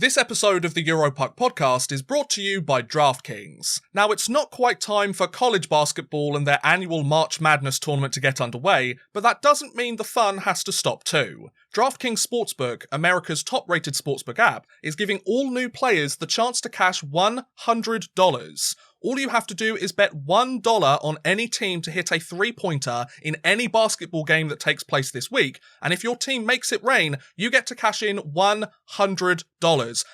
This episode of the Europuck podcast is brought to you by DraftKings. Now, it's not quite time for college basketball and their annual March Madness tournament to get underway, but that doesn't mean the fun has to stop too. DraftKings Sportsbook, America's top-rated sportsbook app, is giving all new players the chance to cash $100. All you have to do is bet $1 on any team to hit a three-pointer in any basketball game that takes place this week, and if your team makes it rain, you get to cash in $100.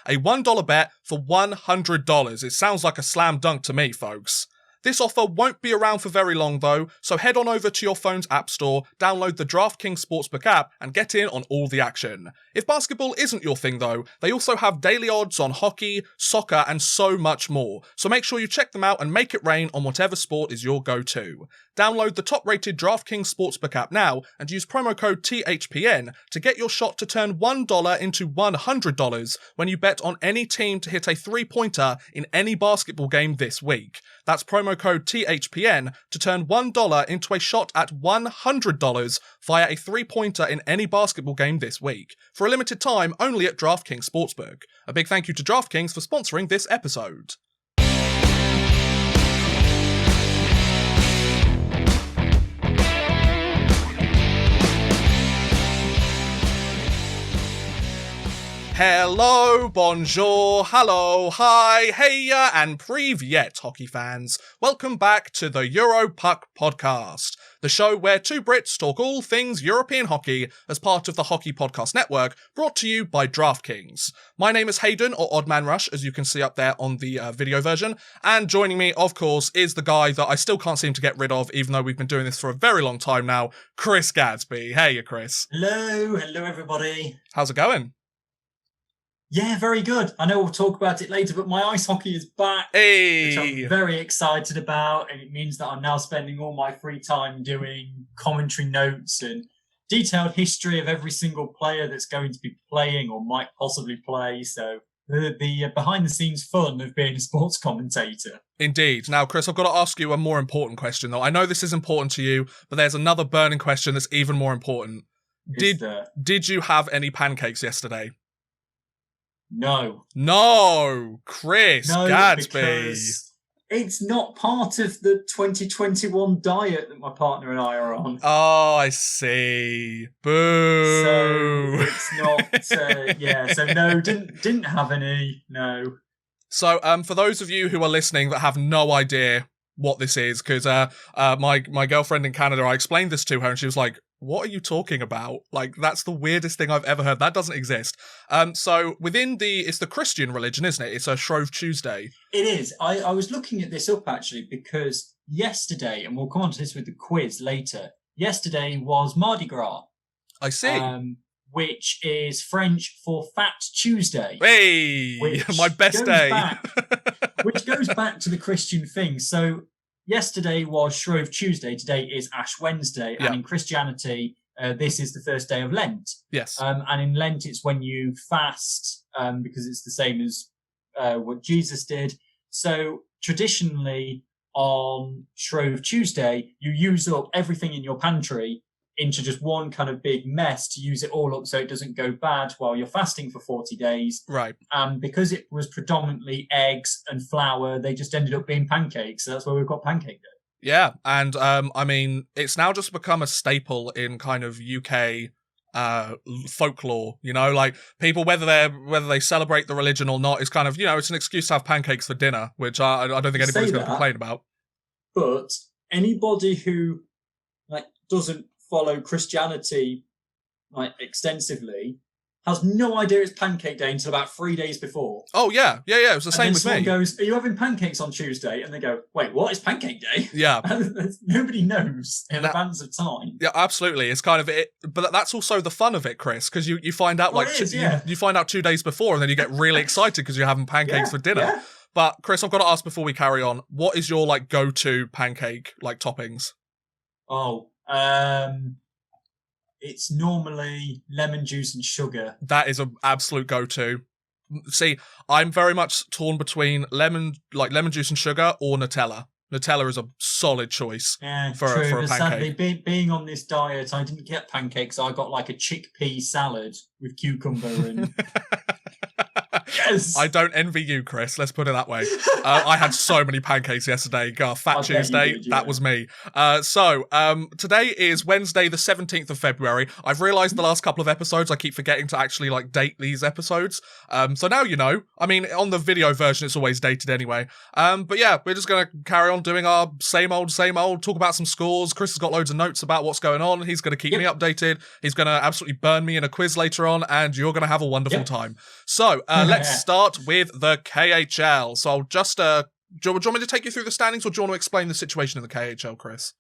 A $1 bet for $100. It sounds like a slam dunk to me, folks. This offer won't be around for very long though, so head on over to your phone's app store, download the DraftKings Sportsbook app, and get in on all the action. If basketball isn't your thing though, they also have daily odds on hockey, soccer, and so much more, so make sure you check them out and make it rain on whatever sport is your go-to. Download the top-rated DraftKings Sportsbook app now and use promo code THPN to get your shot to turn $1 into $100 when you bet on any team to hit a three-pointer in any basketball game this week. That's promo code THPN to turn $1 into a shot at $100 via a three-pointer in any basketball game this week. For a limited time, only at DraftKings Sportsbook. A big thank you to DraftKings for sponsoring this episode. Hello, bonjour, hello, hi, heya, and privyet, hockey fans. Welcome back to the Europuck podcast, the show where two Brits talk all things European hockey as part of the Hockey Podcast Network, brought to you by DraftKings. My name is Hayden, or Man Rush, as you can see up there on the video version, and joining me, of course, is the guy that I still can't seem to get rid of, even though we've been doing this for a very long time now, Chris Gadsby. Hey, Chris. Hello everybody. How's it going? Yeah, very good. I know we'll talk about it later, but my ice hockey is back, which I'm very excited about, and it means that I'm now spending all my free time doing commentary notes and detailed history of every single player that's going to be playing or might possibly play. So the behind-the-scenes fun of being a sports commentator. Indeed. Now, Chris, I've got to ask you a more important question, though. I know this is important to you, but there's another burning question that's even more important. Did you have any pancakes yesterday? No, Chris Gadsby. Because it's not part of the 2021 diet that my partner and I are on. Oh, I see. Boo. So it's not. So no, didn't have any. No. So for those of you who are listening that have no idea what this is, because my girlfriend in Canada, I explained this to her and she was like, what are you talking about? Like, that's the weirdest thing I've ever heard. That doesn't exist. So within it's the Christian religion, isn't it? It's a Shrove Tuesday. It is. I was looking at this up actually because yesterday, and we'll come on to this with the quiz later, yesterday was Mardi Gras. I see. Which is French for Fat Tuesday. Hey, my best day. Which goes back to the Christian thing. So yesterday was Shrove Tuesday. Today is Ash Wednesday. Yeah. And in Christianity, this is the first day of Lent. Yes. And in Lent, it's when you fast, because it's the same as what Jesus did. So traditionally on Shrove Tuesday, you use up everything in your pantry into just one kind of big mess to use it all up so it doesn't go bad while you're fasting for 40 days. Right. Because it was predominantly eggs and flour, they just ended up being pancakes. So that's why we've got Pancake Day. Yeah, and I mean, it's now just become a staple in kind of UK folklore, you know, like people, whether they celebrate the religion or not, is kind of, you know, it's an excuse to have pancakes for dinner, which I don't think anybody's going to complain about. But anybody who doesn't follow Christianity extensively has no idea it's Pancake Day until about 3 days before. Oh yeah, it was the same with me. Someone goes, "Are you having pancakes on Tuesday?" And they go, "Wait, what is Pancake Day?" Yeah. Nobody knows in advance of time. Yeah, absolutely. It's kind of it, but that's also the fun of it, Chris, because you find out you find out 2 days before, and then you get really excited because you're having pancakes for dinner. Yeah. But Chris, I've got to ask before we carry on, what is your go-to pancake toppings? Oh, it's normally lemon juice and sugar. That is an absolute go-to. See, I'm very much torn between lemon juice and sugar or Nutella. Nutella is a solid choice for a pancake. Sadly, being on this diet, I didn't get pancakes. I got a chickpea salad with cucumber and... Yes! I don't envy you, Chris. Let's put it that way. I had so many pancakes yesterday. Fat Tuesday, that was me. So today is Wednesday, the 17th of February. I've realised the last couple of episodes I keep forgetting to actually date these episodes. So now you know. I mean, on the video version, it's always dated anyway. But yeah, we're just going to carry on doing our same old, talk about some scores. Chris has got loads of notes about what's going on. He's going to keep me updated. He's going to absolutely burn me in a quiz later on, and you're going to have a wonderful time. So let's start with the KHL. So I'll just, do you want me to take you through the standings, or do you want to explain the situation in the KHL, Chris?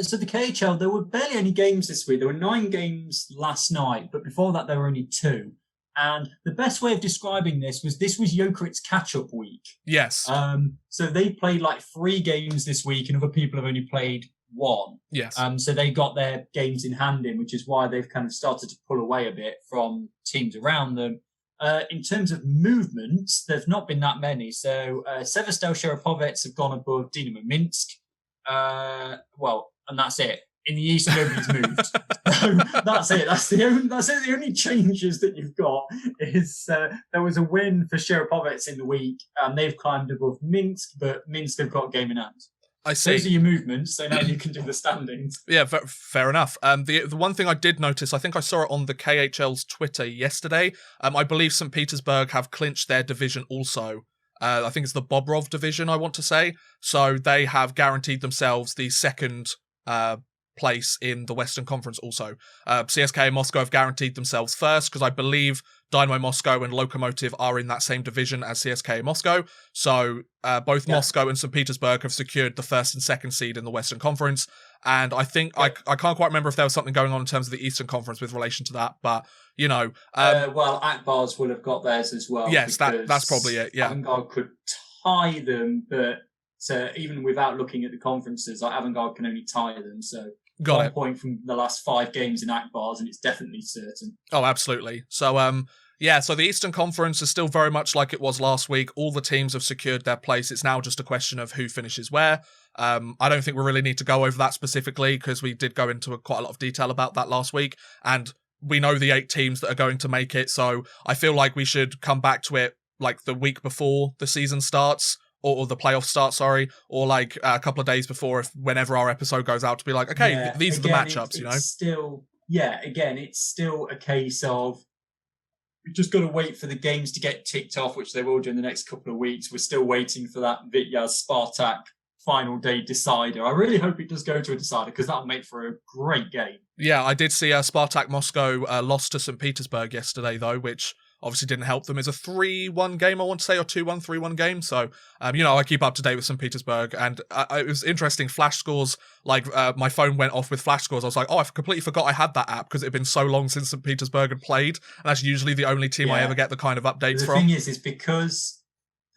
So the KHL, there were barely any games this week. There were 9 games last night, but before that there were only 2. And the best way of describing this was Jokerit's catch-up week. Yes. So they played 3 games this week, and other people have only played 1. Yes. So they got their games in hand which is why they've kind of started to pull away a bit from teams around them. In terms of movements, there's not been that many. So Severstal Sherepovets have gone above Dynamo Minsk. And that's it. In the East, nobody's moved. So that's it. That's the only changes that you've got is there was a win for Sherepovets in the week, and they've climbed above Minsk, but Minsk have got a game in hand. I see. Those are your movements, so now you can do the standings. Yeah, fair enough. The one thing I did notice, I think I saw it on the KHL's Twitter yesterday. I believe St. Petersburg have clinched their division also. I think it's the Bobrov division, I want to say. So they have guaranteed themselves the second place in the Western Conference also. CSKA Moscow have guaranteed themselves first, because I believe Dynamo Moscow and Lokomotiv are in that same division as CSKA Moscow. So both Moscow and St. Petersburg have secured the first and second seed in the Western Conference. And I think, I can't quite remember if there was something going on in terms of the Eastern Conference with relation to that, but, you know. Akbars will have got theirs as well. Yes, that's probably it, yeah. Avangard could tie them, but even without looking at the conferences, Avangard can only tie them, so... Got 1 point from the last 5 games in Akbars, and it's definitely certain. Oh, absolutely. So, so the Eastern Conference is still very much like it was last week. All the teams have secured their place. It's now just a question of who finishes where. I don't think we really need to go over that specifically, because we did go into quite a lot of detail about that last week, and we know the 8 teams that are going to make it, so I feel like we should come back to it the week before the season starts, or the playoffs start, or a couple of days before, whenever our episode goes out, to be like, okay, these are the matchups, you know? It's still a case of we've just got to wait for the games to get ticked off, which they will do in the next couple of weeks. We're still waiting for that Vityaz Spartak final day decider. I really hope it does go to a decider, because that'll make for a great game. Yeah, I did see Spartak Moscow lost to St. Petersburg yesterday, though, which obviously didn't help them. It's a 3-1 game, I want to say, or 2-1, 3-1 game. So, I keep up to date with St. Petersburg, and it was interesting. Flash scores, my phone went off with flash scores. I was like, oh, I completely forgot I had that app, because it had been so long since St. Petersburg had played, and that's usually the only team I ever get the kind of updates from. The thing is because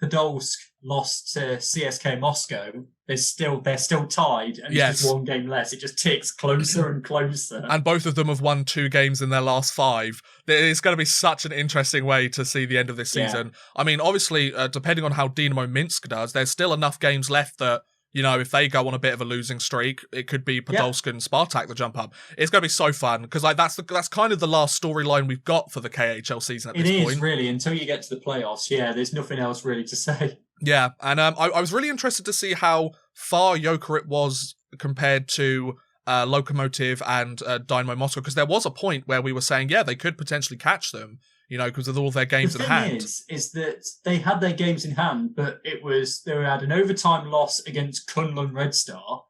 Podolsk lost to CSKA Moscow, they're still tied, and it's just 1 game less. It just ticks closer and closer. And both of them have won 2 games in their last 5. It's going to be such an interesting way to see the end of this season. I mean, obviously, depending on how Dynamo Minsk does, there's still enough games left that, if they go on a bit of a losing streak, it could be Podolsk and Spartak that jump up. It's going to be so fun, because that's kind of the last storyline we've got for the KHL season at this point. It is, really, until you get to the playoffs. Yeah, there's nothing else really to say. Yeah, and I was really interested to see how far Jokerit was compared to Lokomotiv and Dynamo Moscow, because there was a point where we were saying, they could potentially catch them, because of all their games in hand. The thing is that they had their games in hand, but they had an overtime loss against Kunlun Red Star,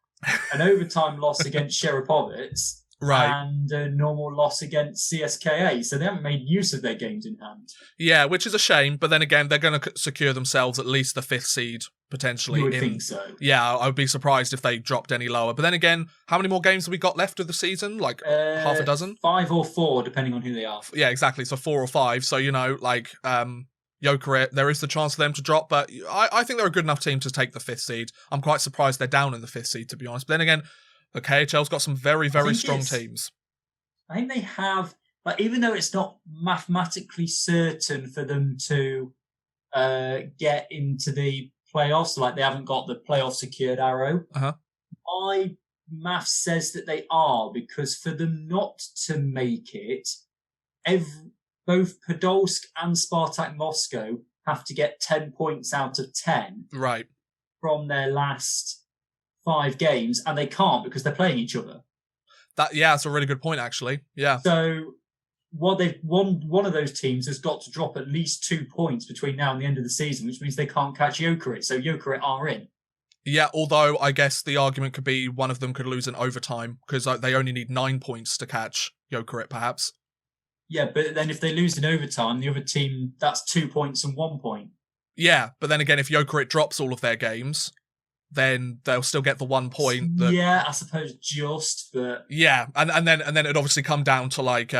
an overtime loss against Sherepovets, and a normal loss against CSKA. So they haven't made use of their games in hand. Yeah, which is a shame. But then again, they're going to secure themselves at least the 5th seed, potentially. You would think so. Yeah, I would be surprised if they dropped any lower. But then again, how many more games have we got left of the season? Half a dozen? 5 or 4, depending on who they are. Yeah, exactly. So 4 or 5. So, Jokerit, there is the chance for them to drop, but I think they're a good enough team to take the 5th seed. I'm quite surprised they're down in the 5th seed, to be honest. But then again, the KHL's got some very, very strong teams. I think they have, even though it's not mathematically certain for them to get into the playoffs, they haven't got the playoff secured arrow. My math says that they are, because for them not to make it, both Podolsk and Spartak Moscow have to get 10 points out of 10 from their last 5 games, and they can't because they're playing each other. That's a really good point, actually. Yeah. So one of those teams has got to drop at least 2 points between now and the end of the season, which means they can't catch Jokerit. So Jokerit are in. Yeah, although I guess the argument could be one of them could lose in overtime because they only need 9 points to catch Jokerit, perhaps. Yeah, but then if they lose in overtime, the other team, that's 2 points and 1 point. Yeah, but then again, if Jokerit drops all of their games, then they'll still get the 1 point. Yeah, I suppose but... Yeah, and then it'd obviously come down to like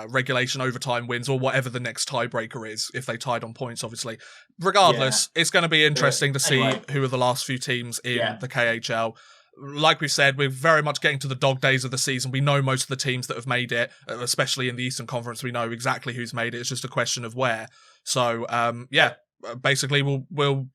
regulation overtime wins or whatever the next tiebreaker is, if they tied on points, obviously. Regardless, it's going to be interesting to see who are the last few teams in the KHL. Like we said, we're very much getting to the dog days of the season. We know most of the teams that have made it, especially in the Eastern Conference. We know exactly who's made it. It's just a question of where. So, basically, we'll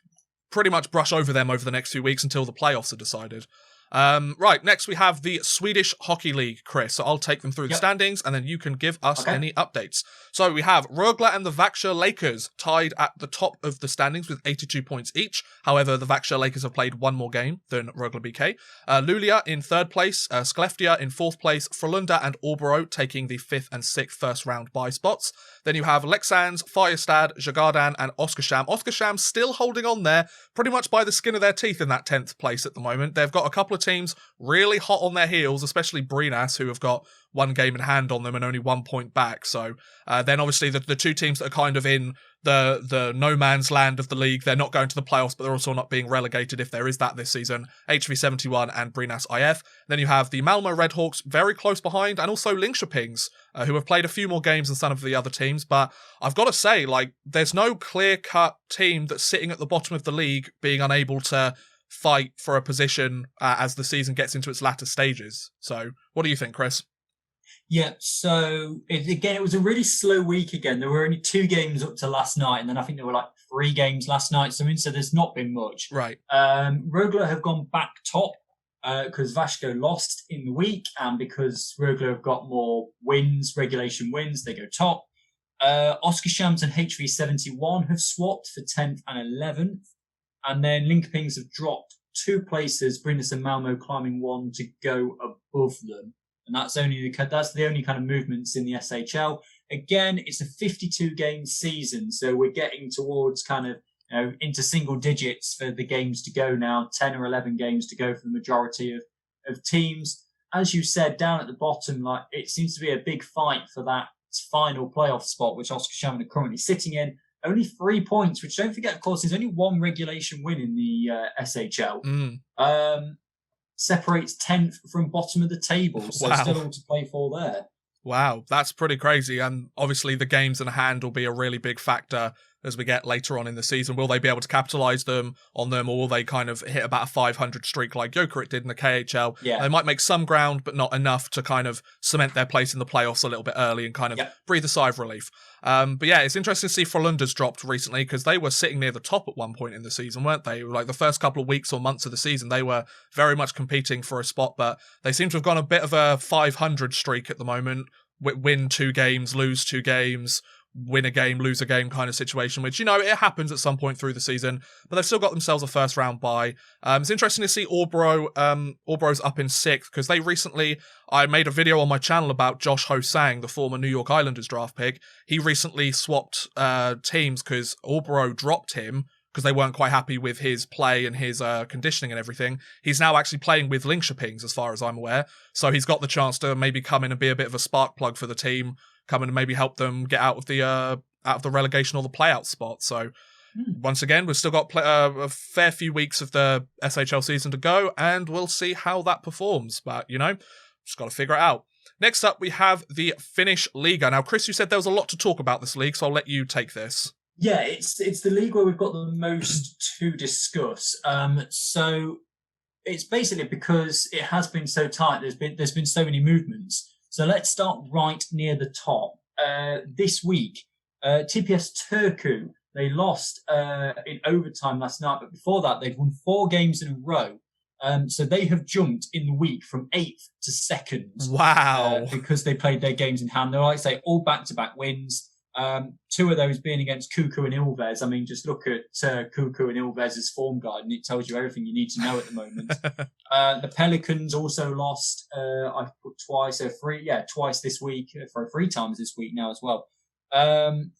pretty much brush over them over the next few weeks until the playoffs are decided. Right, next we have the Swedish Hockey League, Chris. So I'll take them through the standings and then you can give us any updates. So we have Rögle and the Växjö Lakers tied at the top of the standings with 82 points each. However, the Växjö Lakers have played one more game than Rögle BK. Luleå in third place, Skellefteå in fourth place, Frölunda and Åbro taking the 5th and 6th first round bye spots. Then you have Leksands, Färjestad, Djurgården and Oskarshamn. Oskarshamn still holding on there pretty much by the skin of their teeth in that 10th place at the moment. They've got a couple of teams really hot on their heels, especially Brynäs, who have got 1 game in hand on them and only 1 point back. So then obviously the 2 teams that are kind of in the no man's land of the league, they're not going to the playoffs, but they're also not being relegated if there is that this season. HV71 and Brynäs IF. Then you have the Malmö Redhawks very close behind, and also Linköpings, who have played a few more games than some of the other teams. But I've got to say, like, there's no clear-cut team that's sitting at the bottom of the league being unable to fight for a position as the season gets into its latter stages. So what do you think, Chris? Yeah, so it was a really slow week again. There were only 2 games up to last night, and then I think there were like 3 games last night. So there's not been much. Right. Rögle have gone back top because Växjö lost in the week, and because Rögle have got more wins, regulation wins, they go top. Oskarshamn and HV71 have swapped for 10th and 11th. And then Linköpings have dropped 2 places, Brynäs and Malmö climbing 1 to go above them. And that's the only kind of movements in the SHL. Again, it's a 52-game season, so we're getting towards kind of into single digits for the games to go now, 10 or 11 games to go for the majority of teams. As you said, down at the bottom, like it seems to be a big fight for that final playoff spot, which Oskarshamn are currently sitting in. Only 3 points, which don't forget, of course, there's only 1 regulation win in the SHL. Separates 10th from bottom of the table, so still all to play for there. Wow, that's pretty crazy. And obviously the games in hand will be a really big factor as we get later on in the season. Will they be able to capitalise on them, or will they kind of hit about a 500 streak like Jokerit did in the KHL? Yeah. They might make some ground, but not enough to kind of cement their place in the playoffs a little bit early and kind of breathe a sigh of relief. But yeah, it's interesting to see Frölunda's dropped recently because they were sitting near the top at one point in the season, weren't they? Like the first couple of weeks or months of the season, they were very much competing for a spot, but they seem to have gone a bit of a 500 streak at the moment. Win 2 games, lose 2 games, win a game, lose a game kind of situation, which, it happens at some point through the season, but they've still got themselves a first round bye. It's interesting to see Åbro. Åbro's up in 6th because I made a video on my channel about Josh Ho-Sang, the former New York Islanders draft pick. He recently swapped teams because Åbro dropped him because they weren't quite happy with his play and his conditioning and everything. He's now actually playing with Linköpings, as far as I'm aware. So he's got the chance to maybe come in and be a bit of a spark plug for the team, come in and maybe help them get out of the relegation or the playout spot. So once again, we've still got a fair few weeks of the SHL season to go, and we'll see how that performs. But, just got to figure it out. Next up, we have the Finnish Liga. Now, Chris, you said there was a lot to talk about this league, so I'll let you take this. Yeah, it's the league where we've got the most to discuss. So it's basically because it has been so tight. There's been so many movements. So let's start right near the top. This week, TPS Turku, they lost in overtime last night, but before that they'd won 4 games in a row. So they have jumped in the week from 8th to 2nd. Wow! Because they played their games in hand. They're, like I say, all back-to-back wins. Two of those being against Cuckoo and Ilves. I mean, just look at Cuckoo and Ilves' form guide, and it tells you everything you need to know at the moment. The Pelicans also lost. I've put twice this week, for 3 times this week now as well.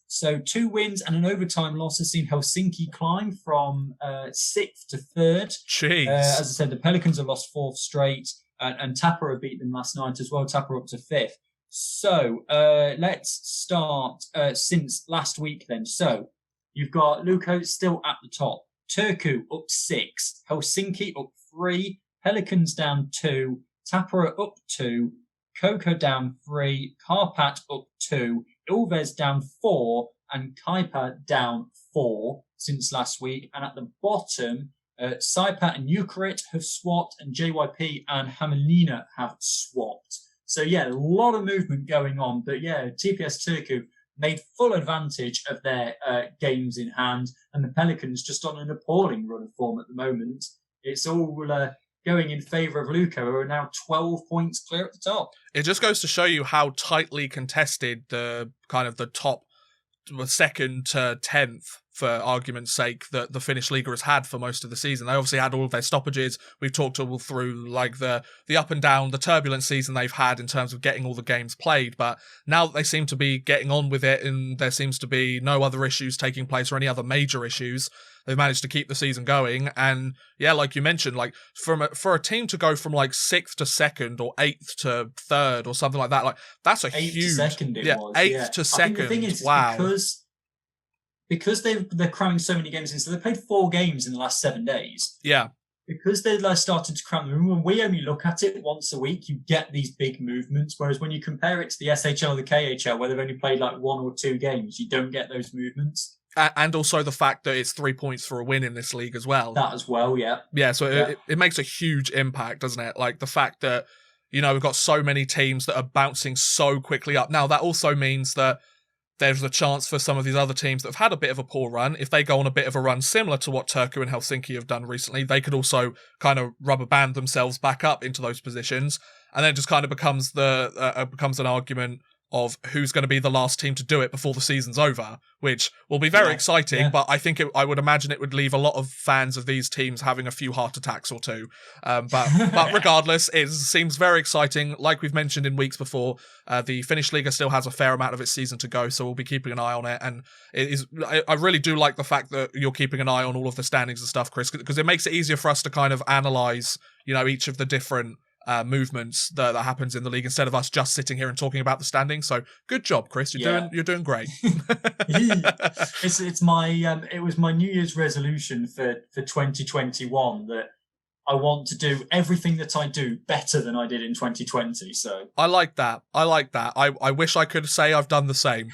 So 2 wins and an overtime loss has seen Helsinki climb from 6th to 3rd. Jeez. As I said, the Pelicans have lost 4th straight, and Tappara beat them last night as well. Tappara up to 5th. So let's start since last week then. So you've got Lukko still at the top. Turku up 6. Helsinki up 3. Pelicans down 2. Tappara up 2. Koko down 3. Karpat up 2. Ilves down 4. And Kaipa down 4 since last week. And at the bottom, Saipat and Ukarit have swapped, and JYP and Hamelina have swapped. So, yeah, a lot of movement going on. But, yeah, TPS Turku made full advantage of their games in hand. And the Pelicans just on an appalling run of form at the moment. It's all going in favour of Lukko, who are now 12 points clear at the top. It just goes to show you how tightly contested the kind of the top 2nd to 10th, for argument's sake, that the Finnish Liga has had for most of the season. They obviously had all of their stoppages. We've talked all through like the up and down, the turbulent season they've had in terms of getting all the games played. But now that they seem to be getting on with it, and there seems to be no other issues taking place or any other major issues, they've managed to keep the season going. And yeah, like you mentioned, like for a team to go from like 6th to 2nd or 8th to 3rd or something like that, like that's a 8th huge. 8th to 2nd it was. 8th to 2nd. The thing is, wow. Because they're cramming so many games in, so they played 4 games in the last 7 days. Yeah. Because they started to cram them, when we only look at it once a week, you get these big movements. Whereas when you compare it to the SHL or the KHL, where they've only played like 1 or 2 games, you don't get those movements. And also the fact that it's 3 points for a win in this league as well. That as well, yeah. Yeah, so it makes a huge impact, doesn't it? Like the fact that, you know, we've got so many teams that are bouncing so quickly up. Now, that also means that there's a chance for some of these other teams that have had a bit of a poor run. If they go on a bit of a run similar to what Turku and Helsinki have done recently, they could also kind of rubber band themselves back up into those positions. And then it just kind of becomes becomes an argument of who's going to be the last team to do it before the season's over, which will be very exciting, but I think I would imagine it would leave a lot of fans of these teams having a few heart attacks or two. But regardless, it seems very exciting. Like we've mentioned in weeks before, the Finnish Liga still has a fair amount of its season to go, so we'll be keeping an eye on it. And I really do like the fact that you're keeping an eye on all of the standings and stuff, Chris, because it makes it easier for us to kind of analyse, you know, each of the different movements that happens in the league instead of us just sitting here and talking about the standings. So good job, Chris. You're doing great. It's my it was my New Year's resolution for 2021 that I want to do everything that I do better than I did in 2020. So I like that. I wish I could say I've done the same.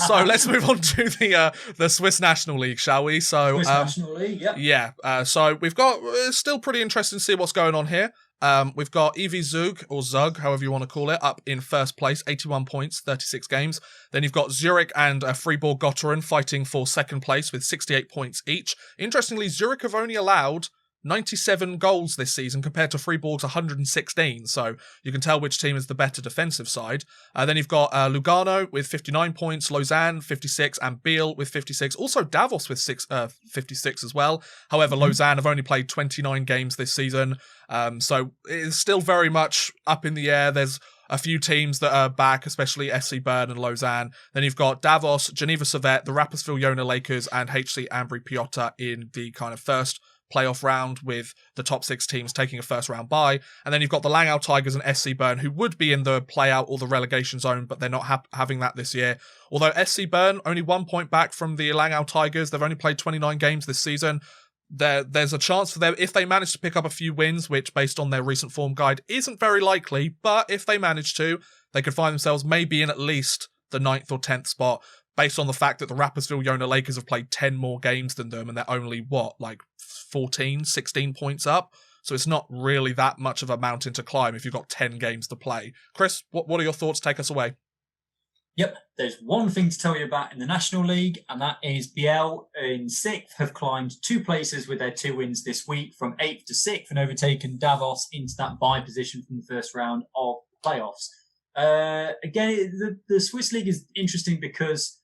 So let's move on to the Swiss National League, shall we? So Swiss National League, yeah. So we've got it's still pretty interesting to see what's going on here. We've got EV Zug, or Zug, however you want to call it, up in first place, 81 points, 36 games. Then you've got Zurich and Fribourg Gotteron fighting for second place with 68 points each. Interestingly, Zurich have only allowed 97 goals this season compared to Fribourg's 116, so you can tell which team is the better defensive side. Then you've got Lugano with 59 points, Lausanne 56, and Biel with 56. Also Davos with 56 as well. However, Lausanne have only played 29 games this season, so it is still very much up in the air. There's a few teams that are back, especially FC Bern and Lausanne. Then you've got Davos, Geneva Servette, the Rapperswil Jona Lakers, and HC Ambri Piotta in the kind of first playoff round, with the top 6 teams taking a first round bye. And then you've got the Langau Tigers and SC Bern, who would be in the playout or the relegation zone, but they're not having that this year. Although SC Bern only 1 point back from the Langau Tigers, they've only played 29 games this season. There's a chance for them, if they manage to pick up a few wins, which based on their recent form guide isn't very likely, but if they manage to, they could find themselves maybe in at least the 9th or 10th spot, based on the fact that the Rapperswil Jona Lakers have played 10 more games than them, and they're only, 16 points up? So it's not really that much of a mountain to climb if you've got 10 games to play. Chris, what are your thoughts? Take us away. Yep, there's one thing to tell you about in the National League, and that is Biel in 6th have climbed 2 places with their 2 wins this week, from 8th to 6th, and overtaken Davos into that bye position from the first round of playoffs. Again, the Swiss League is interesting because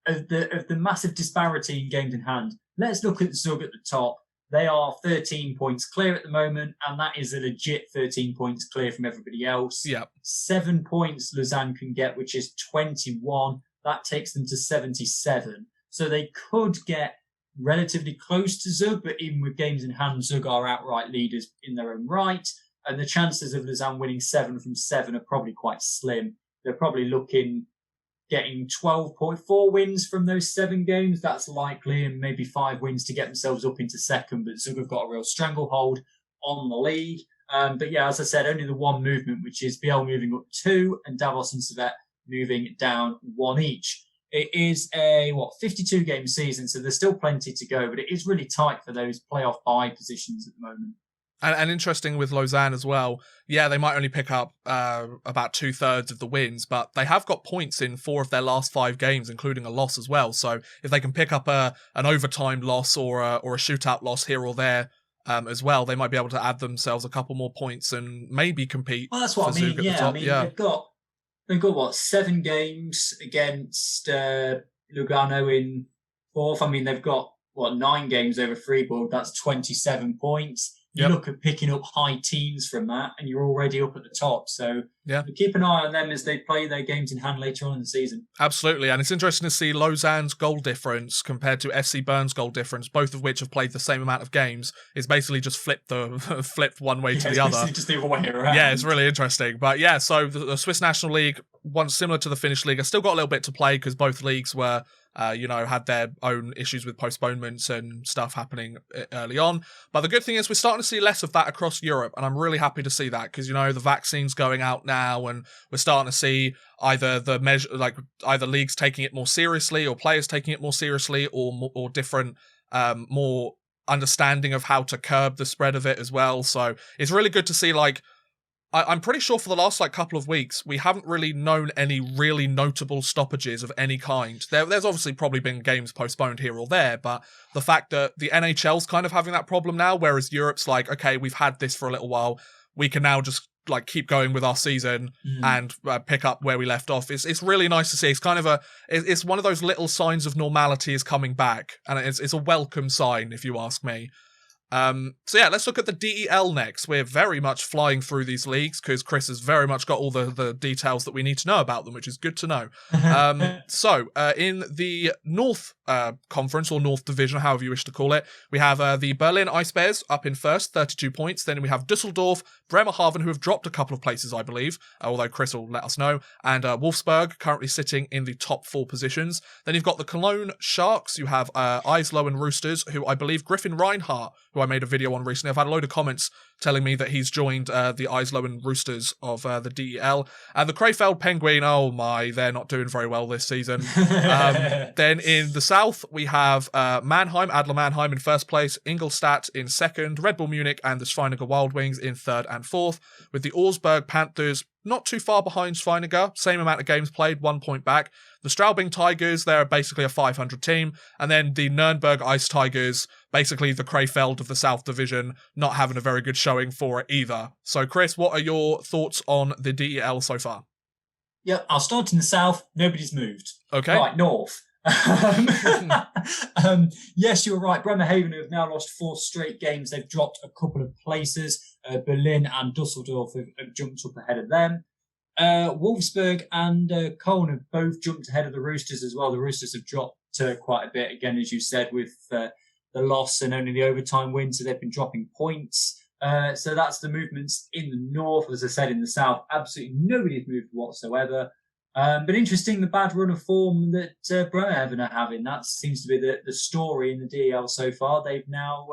of the massive disparity in games in hand, let's look at Zug at the top. They are 13 points clear at the moment, and that is a legit 13 points clear from everybody else. Yeah. 7 points Lausanne can get, which is 21. That takes them to 77. So they could get relatively close to Zug, but even with games in hand, Zug are outright leaders in their own right. And the chances of Lausanne winning 7 from 7 are probably quite slim. They're probably getting 12.4 wins from those 7 games. That's likely, and maybe 5 wins to get themselves up into second. But Zug have got a real stranglehold on the league. But yeah, as I said, only the one movement, which is BL moving up 2 and Davos and Servette moving down 1 each. It is a 52 game season, so there's still plenty to go, but it is really tight for those playoff bye positions at the moment. And interesting with Lausanne as well. Yeah, they might only pick up about 2/3 of the wins, but they have got points in 4 of their last 5 games, including a loss as well. So if they can pick up an overtime loss or a shootout loss here or there as well, they might be able to add themselves a couple more points and maybe compete. Well, that's what I mean. Yeah, I mean they've got 7 games against Lugano in 4th. I mean, they've got 9 games over Fribourg. That's 27 points. You look at picking up high teens from that, and you're already up at the top. So keep an eye on them as they play their games in hand later on in the season. Absolutely, and it's interesting to see Lausanne's goal difference compared to SC Bern's goal difference, both of which have played the same amount of games. It's basically just flipped one way to the other. Just the other way around. Yeah, it's really interesting. But yeah, so the Swiss National League, once similar to the Finnish League, has still got a little bit to play because both leagues were had their own issues with postponements and stuff happening early on. But the good thing is we're starting to see less of that across Europe, and I'm really happy to see that because, the vaccine's going out now, and we're starting to see either either leagues taking it more seriously or players taking it more seriously or different, more understanding of how to curb the spread of it as well. So it's really good to see, I'm pretty sure for the last couple of weeks, we haven't really known any really notable stoppages of any kind. There's obviously probably been games postponed here or there, but the fact that the NHL's kind of having that problem now, whereas Europe's okay, we've had this for a little while, we can now just keep going with our season and pick up where we left off. It's really nice to see. It's kind of it's one of those little signs of normality is coming back, and it's a welcome sign if you ask me. So yeah, let's look at the DEL next. We're very much flying through these leagues because Chris has very much got all the details that we need to know about them, which is good to know. So in the North Conference or North Division, however you wish to call it, we have the Berlin Ice Bears up in first, 32 points. Then we have Dusseldorf, Bremerhaven, who have dropped a couple of places, I believe, although Chris will let us know, and Wolfsburg currently sitting in the top 4 positions. Then you've got the Cologne Sharks. You have Eislow and Roosters, who I believe Griffin Reinhardt, who I made a video on recently. I've had a load of comments telling me that he's joined the Eislow and Roosters of the DEL. And the Krefeld Penguin, oh my, they're not doing very well this season. Then in the South, we have Mannheim, Adler Mannheim in first place, Ingolstadt in second, Red Bull Munich and the Schweinega Wild Wings in third and fourth, with the Augsburg Panthers not too far behind Schweinega, same amount of games played, 1 point back. The Straubing Tigers, they're basically a 500 team. And then the Nuremberg Ice Tigers, basically the Krefeld of the South Division, not having a very good showing for it either. So Chris, what are your thoughts on the DEL so far? Yeah, I'll start in the South. Nobody's moved. Okay. Right, North. Yes, you're right. Bremerhaven have now lost 4 straight games. They've dropped a couple of places. Berlin and Dusseldorf have jumped up ahead of them. Wolfsburg and Cologne have both jumped ahead of the Roosters as well. The Roosters have dropped quite a bit, again, as you said, with the loss and only the overtime win, so they've been dropping points. So that's the movements in the North. As I said, in the South, absolutely nobody's moved whatsoever. But interesting, the bad run of form that Bremerhaven are having. That seems to be the story in the DEL so far. They've now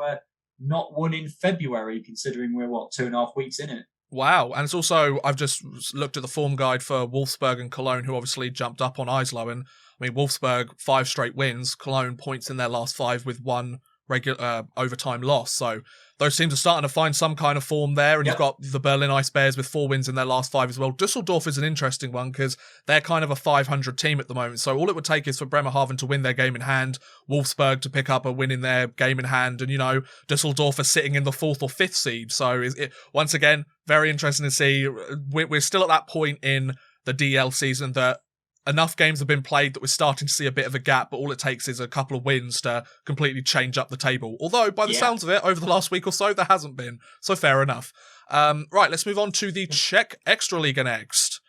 not won in February, considering we're, 2.5 weeks in it. Wow. And it's also, I've just looked at the form guide for Wolfsburg and Cologne, who obviously jumped up on Eislow. And I mean, Wolfsburg, 5 straight wins, Cologne points in their last 5 with 1 regular overtime loss. So those teams are starting to find some kind of form there. And You've got the Berlin Ice Bears with 4 wins in their last 5 as well. Dusseldorf is an interesting one because they're kind of a 500 team at the moment. So all it would take is for Bremerhaven to win their game in hand, Wolfsburg to pick up a win in their game in hand. And, Dusseldorf are sitting in the 4th or 5th seed. So once again, very interesting to see. We're still at that point in the DL season that enough games have been played that we're starting to see a bit of a gap, but all it takes is a couple of wins to completely change up the table. Although, by the sounds of it, over the last week or so, there hasn't been. So fair enough. Right, let's move on to the Czech Extraliga next.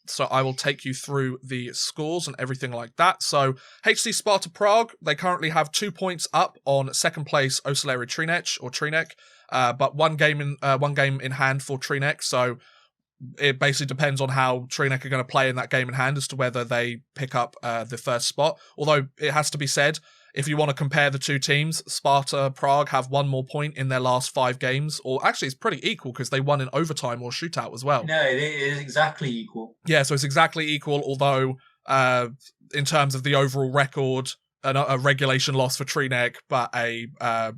So I will take you through the scores and everything like that. So HC Sparta Prague, they currently have 2 points up on second place Oceleri Trinec, but one game in hand for Trinec. So it basically depends on how Trinec are going to play in that game in hand as to whether they pick up the first spot. Although it has to be said, if you want to compare the two teams, Sparta Prague have 1 more point in their last 5 games, or actually it's pretty equal because they won in overtime or shootout as well. No, it is exactly equal. Yeah, so it's exactly equal, although in terms of the overall record, a regulation loss for Trinec, but a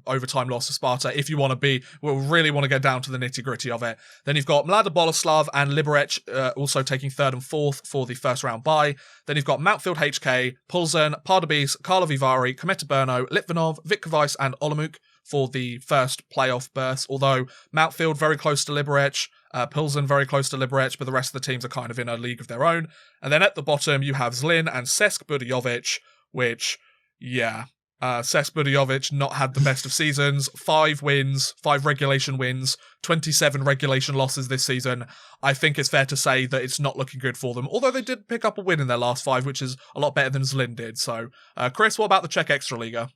overtime loss for Sparta. If you want to really want to get down to the nitty gritty of it. Then you've got Mlada Boleslav and Liberec also taking 3rd and 4th for the first round bye. Then you've got Mountfield HK, Pulzen, Pardubice, Karlovy Vary, Kometa Brno, Litvinov, Vitkovice and Olomouc for the first playoff berth. Although Mountfield very close to Liberec, Pilsen very close to Liberec, but the rest of the teams are kind of in a league of their own. And then at the bottom you have Zlin and Cesc Budějovic, which... yeah, Cesc Budějovic not had the best of seasons. 5 wins, 5 regulation wins, 27 regulation losses this season. I think it's fair to say that it's not looking good for them, although they did pick up a win in their last 5, which is a lot better than Zlin did. So, Chris, what about the Czech Extraliga?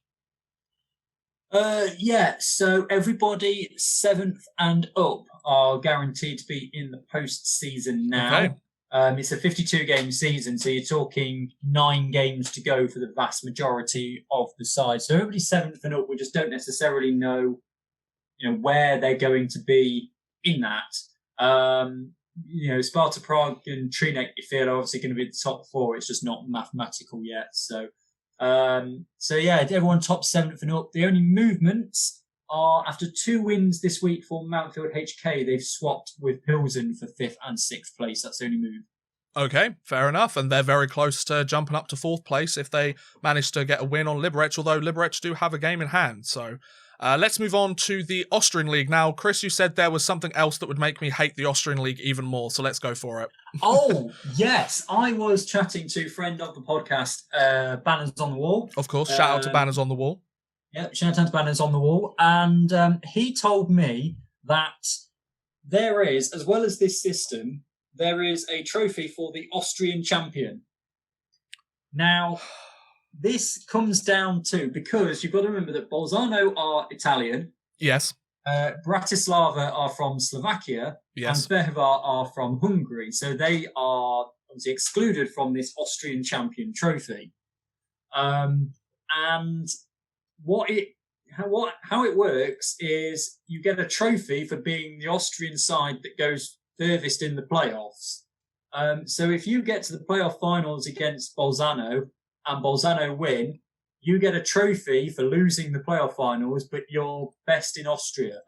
So everybody 7th and up are guaranteed to be in the postseason now. Okay. It's a 52-game season, so you're talking 9 games to go for the vast majority of the side. So everybody 7th and up, we just don't necessarily know, where they're going to be in that. Sparta Prague and Trinec, you feel, are obviously going to be the top 4. It's just not mathematical yet. So everyone top 7th and up. The only movements are after 2 wins this week for Mountfield HK, they've swapped with Pilsen for 5th and 6th place. That's the only move. Okay, fair enough. And they're very close to jumping up to 4th place if they manage to get a win on Liberec, although Liberec do have a game in hand. So let's move on to the Austrian League. Now, Chris, you said there was something else that would make me hate the Austrian League even more, so let's go for it. Oh, yes. I was chatting to a friend of the podcast, Banners on the Wall. Of course, shout out to Banners on the Wall. Yeah, shout out to Banners on the Wall. And he told me that there is, as well as this system, there is a trophy for the Austrian champion. Now, this comes down to, because you've got to remember that Bolzano are Italian. Yes. Bratislava are from Slovakia. Yes. And Fehérvár are from Hungary. So they are obviously excluded from this Austrian champion trophy. And how it works is you get a trophy for being the Austrian side that goes furthest in the playoffs. So if you get to the playoff finals against Bolzano and Bolzano win, you get a trophy for losing the playoff finals, but you're best in Austria.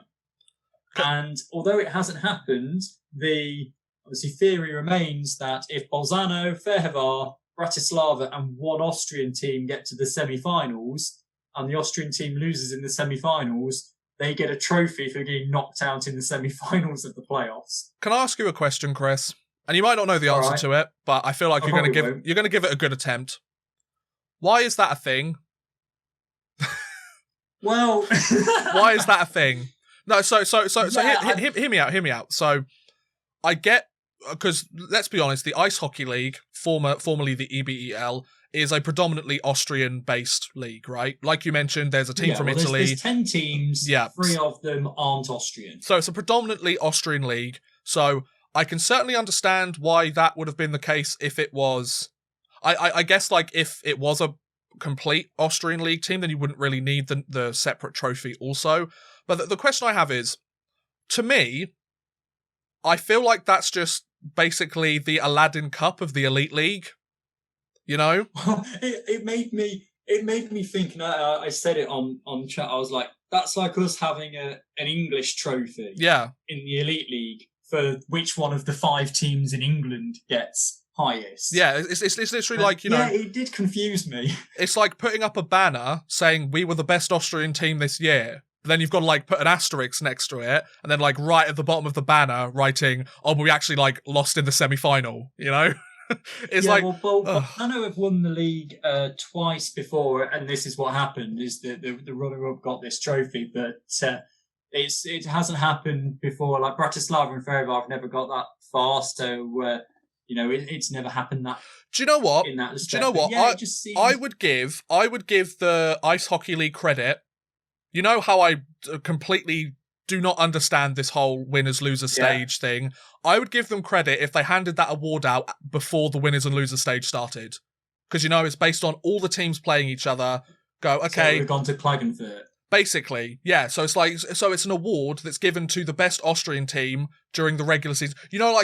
And although it hasn't happened, the theory remains that if Bolzano, Fehérvár, Bratislava and one Austrian team get to the semi-finals, and the Austrian team loses in the semi-finals, they get a trophy for getting knocked out in the semi-finals of the playoffs. Can I ask you a question, Chris? And you might not know the answer to it, but I feel like you're going to give it a good attempt. Why is that a thing? Well, why is that a thing? No, hear me out. So I get, because let's be honest, the Ice Hockey League, formerly the EBEL, is a predominantly Austrian-based league, right? Like you mentioned, there's a team from Italy. There's 10 teams, 3 of them aren't Austrian. So it's a predominantly Austrian league. So I can certainly understand why that would have been the case if it was... I guess like if it was a complete Austrian league team, then you wouldn't really need the separate trophy also. But the question I have is, to me, I feel like that's just basically the Aladdin Cup of the Elite League. You know? It made me think, and I said it on chat, I was like, that's like us having an English trophy in the Elite League for which one of the 5 teams in England gets highest. Yeah, it's literally like, Yeah, it did confuse me. It's like putting up a banner saying we were the best Austrian team this year. But then you've got to like put an asterisk next to it, and then like right at the bottom of the banner writing, oh, but we actually like lost in the semi-final, you know? It's like, well, Bolzano have won the league twice before, and this is what happened: is that the runner-up got this trophy, but it hasn't happened before. Like Bratislava and Ferrovar have never got that far, so it's never happened that. Do you know what? In that respect. Do you know what? Yeah, it just seems... I would give the Ice Hockey League credit. You know how I completely do not understand this whole winners losers stage thing. I would give them credit if they handed that award out before the winners and losers stage started, because it's based on all the teams playing each other. Go, okay. So we've gone to Klagenfurt. Basically, yeah. So it's an award that's given to the best Austrian team during the regular season.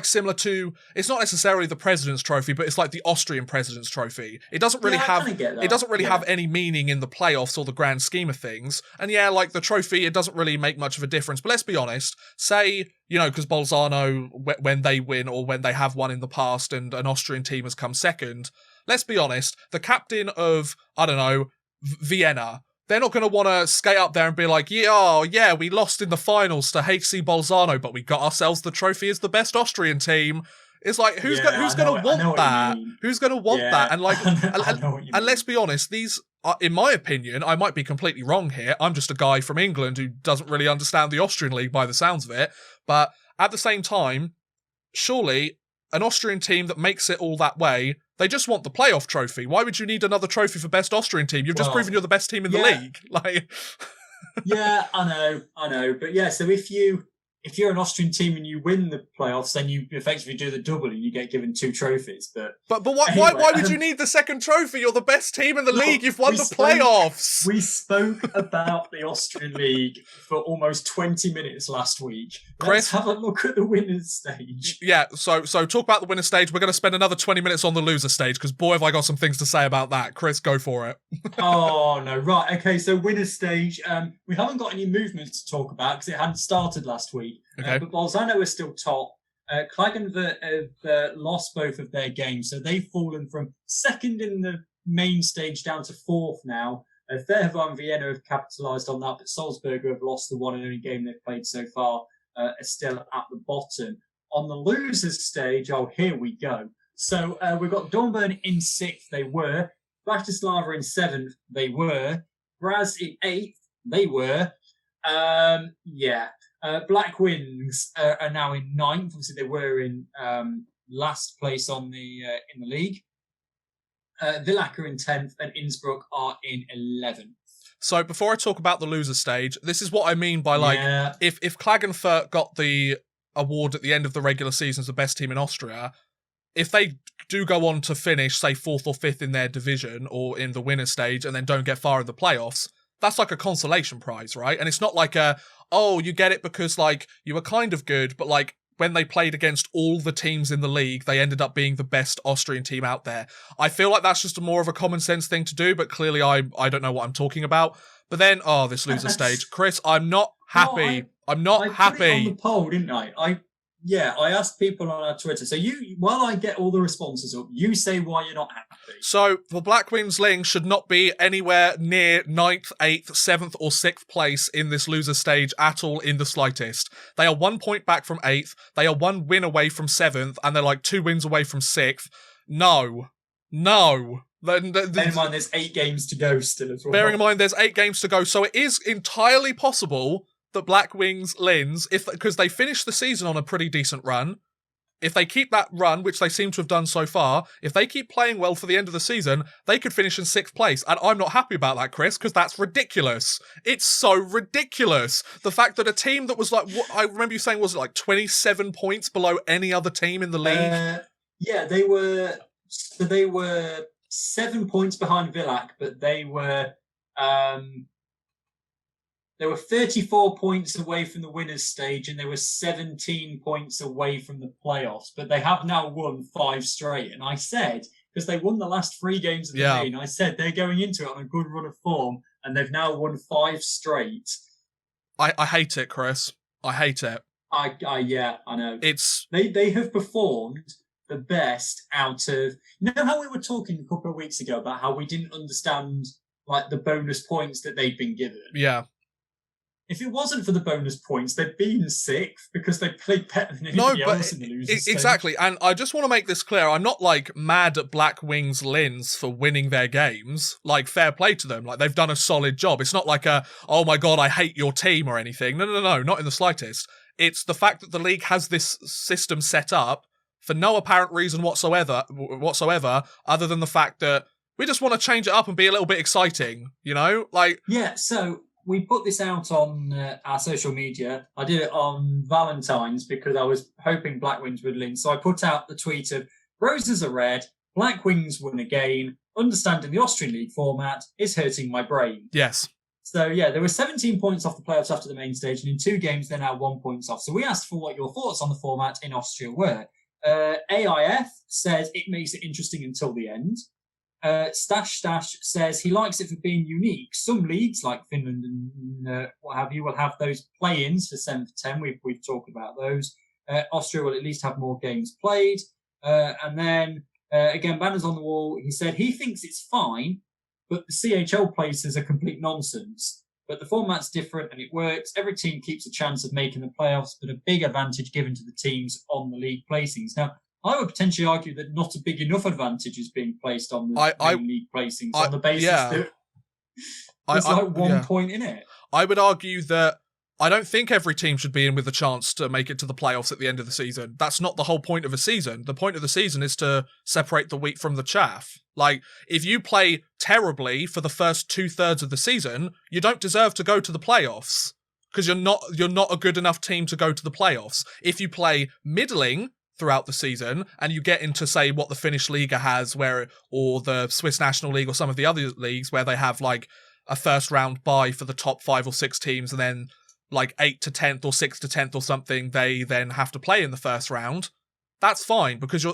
Similar to, it's not necessarily the President's Trophy, but it's like the Austrian President's Trophy. It doesn't really have any meaning in the playoffs or the grand scheme of things. And like the trophy, it doesn't really make much of a difference. But let's be honest, say, because Bolzano, when they win or when they have won in the past and an Austrian team has come second, let's be honest, the captain of, I don't know, Vienna, they're not going to want to skate up there and be like, yeah, we lost in the finals to HC Bolzano, but we got ourselves the trophy as the best Austrian team. It's like, who's going to want that? Who's going to want that? And and let's be honest, these, in my opinion, I might be completely wrong here. I'm just a guy from England who doesn't really understand the Austrian league by the sounds of it. But at the same time, surely an Austrian team that makes it all that way, they just want the playoff trophy. Why would you need another trophy for best Austrian team? You've just proven you're the best team in the league. Like, yeah, I know. But yeah, so if you're an Austrian team and you win the playoffs, then you effectively do the double and you get given 2 trophies. But why would you need the second trophy? You're the best team in the league. You've won the playoffs. We spoke about the Austrian league for almost 20 minutes last week. Let's have a look at the winners stage. Yeah, so talk about the winner stage. We're going to spend another 20 minutes on the loser stage because boy, have I got some things to say about that. Chris, go for it. Oh, no. Right. Okay, so winner stage. We haven't got any movements to talk about because it hadn't started last week. Okay. But Bolzano are still top. Klagenfurt have lost both of their games, so they've fallen from second in the main stage down to 4th now. Ferrovar and Vienna have capitalised on that, but Salzburg, who have lost the one and only game they've played so far, are still at the bottom. On the losers stage, here we go. So we've got Dornbirn in 6th, they were. Bratislava in 7th, they were. Graz in 8th, they were. Black Wings are now in 9th. Obviously, they were in last place in the league. Villach are in 10th, and Innsbruck are in 11th. So before I talk about the loser stage, this is what I mean by if Klagenfurt got the award at the end of the regular season as the best team in Austria, if they do go on to finish, say, 4th or 5th in their division or in the winner stage and then don't get far in the playoffs, that's like a consolation prize, right? And it's not like you get it because you were kind of good, but when they played against all the teams in the league, they ended up being the best Austrian team out there. I feel like that's just more of a common sense thing to do, but clearly I don't know what I'm talking about. But then, this loser stage. Chris, I'm not happy. I'm not happy. I put it on the poll, didn't I? I asked people on our Twitter. So while I get all the responses up, you say why you're not happy. So the Black Wings Ling should not be anywhere near 9th, 8th, 7th or 6th place in this loser stage at all in the slightest. They are 1 point back from 8th. They are 1 win away from 7th, and they're 2 wins away from 6th. No. Bearing in mind there's 8 games to go still as well. Bearing in mind there's 8 games to go, so it is entirely possible that Black Wings Lins, because they finished the season on a pretty decent run, if they keep that run, which they seem to have done so far, if they keep playing well for the end of the season, they could finish in 6th place. And I'm not happy about that, Chris, because that's ridiculous. It's so ridiculous. The fact that a team that was I remember you saying, was it 27 points below any other team in the league? They were 7 points behind Villach, but they were 34 points away from the winners stage, and they were 17 points away from the playoffs. But they have now won 5 straight. And I said, because they won the last 3 games of the league, I said they're going into it on a good run of form, and they've now won 5 straight. I hate it, Chris. I hate it. I know. They have performed the best out of... You know how we were talking a couple of weeks ago about how we didn't understand the bonus points that they'd been given? Yeah. if it wasn't for the bonus points, they'd been 6th because they played better than anybody else in the losers stage. Exactly, and I just want to make this clear. I'm not, like, mad at Black Wings Linz for winning their games. Like, fair play to them. Like, they've done a solid job. It's not like oh my god, I hate your team or anything. No, not in the slightest. It's the fact that the league has this system set up for no apparent reason whatsoever, other than the fact that we just want to change it up and be a little bit exciting, you know? Like, yeah, so we put this out on our social media. I did it on Valentine's because I was hoping Black Wings would win. So I put out the tweet of roses are red, Black Wings win again, understanding the Austrian League format is hurting my brain. Yes. So, yeah, there were 17 points off the playoffs after the main stage, and in 2 games, they're now 1 point off. So we asked for what your thoughts on the format in Austria were. AIF says it makes it interesting until the end. Stash says he likes it for being unique. Some leagues, like Finland and what have you, will have those play-ins for 7 for 10. We've talked about those. Austria will at least have more games played. And then, again, banners on the wall. He said he thinks it's fine, but the CHL places are complete nonsense. But the format's different and it works. Every team keeps a chance of making the playoffs, but a big advantage given to the teams on the league placings. Now, I would potentially argue that not a big enough advantage is being placed on the main league placings on the basis that there's like 1 point in it. I would argue that I don't think every team should be in with a chance to make it to the playoffs at the end of the season. That's not the whole point of a season. The point of the season is to separate the wheat from the chaff. Like, if you play terribly for the first 2/3 of the season, you don't deserve to go to the playoffs because you're not a good enough team to go to the playoffs. If you play middling throughout the season and you get into, say, what the Finnish Liga has, or the Swiss National League or some of the other leagues where they have like a first round bye for the top 5 or 6 teams, and then like 8 to 10th or 6 to 10th or something, they then have to play in the first round. That's fine because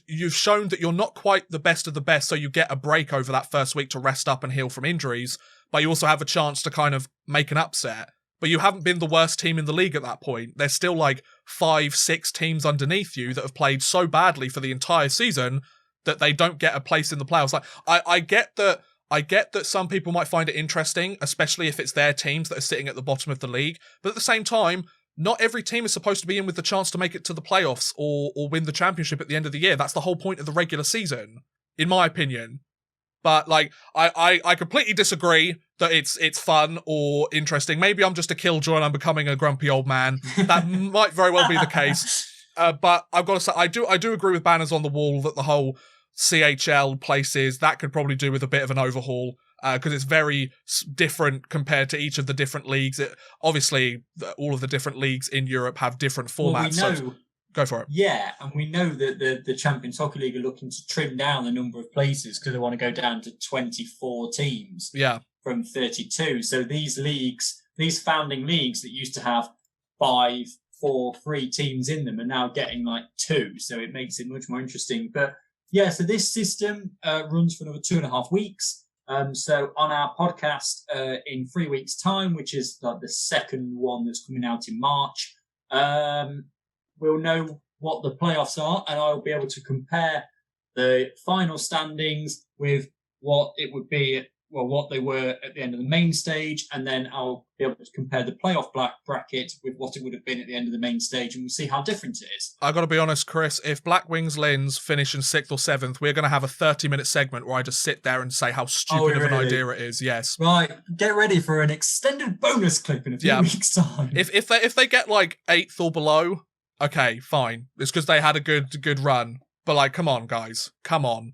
you've shown that you're not quite the best of the best, so you get a break over that first week to rest up and heal from injuries, but you also have a chance to kind of make an upset. But you haven't been the worst team in the league at that point. There's still like 5-6 teams underneath you that have played so badly for the entire season that they don't get a place in the playoffs. Like, I get that some people might find it interesting, especially if it's their teams that are sitting at the bottom of the league. But at the same time, not every team is supposed to be in with the chance to make it to the playoffs or win the championship at the end of the year. That's the whole point of the regular season, in my opinion. But like, I completely disagree that it's fun or interesting. Maybe I'm just a killjoy and I'm becoming a grumpy old man. That might very well be the case. But I've got to say, I do agree with banners on the wall that the whole CHL places, that could probably do with a bit of an overhaul, because it's very different compared to each of the different leagues. Obviously, all of the different leagues in Europe have different formats. Well, we know, so go for it. Yeah, and we know that the Champions Hockey League are looking to trim down the number of places because they want to go down to 24 teams from 32. So these leagues, these founding leagues that used to have 5, 4, 3 teams in them are now getting like 2. So it makes it much more interesting. But yeah, so this system runs for another 2.5 weeks. So on our podcast in 3 weeks' time, which is like the second one that's coming out in March, we'll know what the playoffs are, and I'll be able to compare the final standings with what it would be, what they were at the end of the main stage, and then I'll be able to compare the playoff bracket with what it would have been at the end of the main stage, and we'll see how different it is. I've got to be honest, Chris, if Black Wings Linz finish in 6th or 7th, we're going to have a 30-minute segment where I just sit there and say how stupid of an idea it is, yes. Right, get ready for an extended bonus clip in a few weeks' time. If they get like 8th or below, okay, fine. It's because they had a good run. But like, come on, guys. Come on.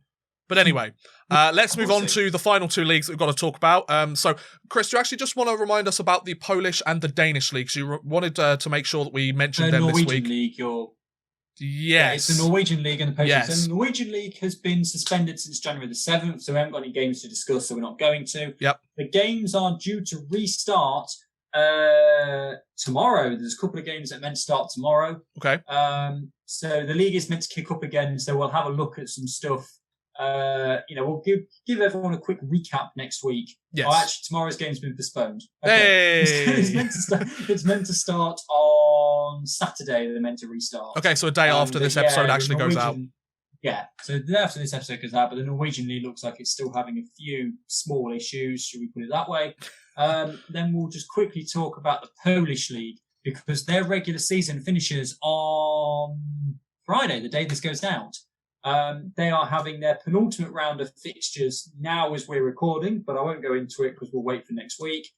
But anyway, let's move on to the final 2 leagues that we've got to talk about. So, Chris, do you actually just want to remind us about the Polish and the Danish leagues? You wanted to make sure that we mentioned them Norwegian this week. League, Yes. Yeah, it's the Norwegian League and the Polish. Yes. So the Norwegian League has been suspended since January the 7th, so we haven't got any games to discuss, so we're not going to. Yep. The games are due to restart tomorrow. There's a couple of games that are meant to start tomorrow. Okay. So the league is meant to kick up again, so we'll have a look at some stuff. We'll give everyone a quick recap next week. Yes. Oh, actually, tomorrow's game's been postponed. Okay. Hey! It's meant to start on Saturday. They're meant to restart. Okay, so a day after this episode actually goes out. Yeah, so the day after this episode goes out, but the Norwegian League looks like it's still having a few small issues, should we put it that way? Then we'll just quickly talk about the Polish League, because their regular season finishes on Friday, the day this goes out. They are having their penultimate round of fixtures now as we're recording, but I won't go into it because we'll wait for next week.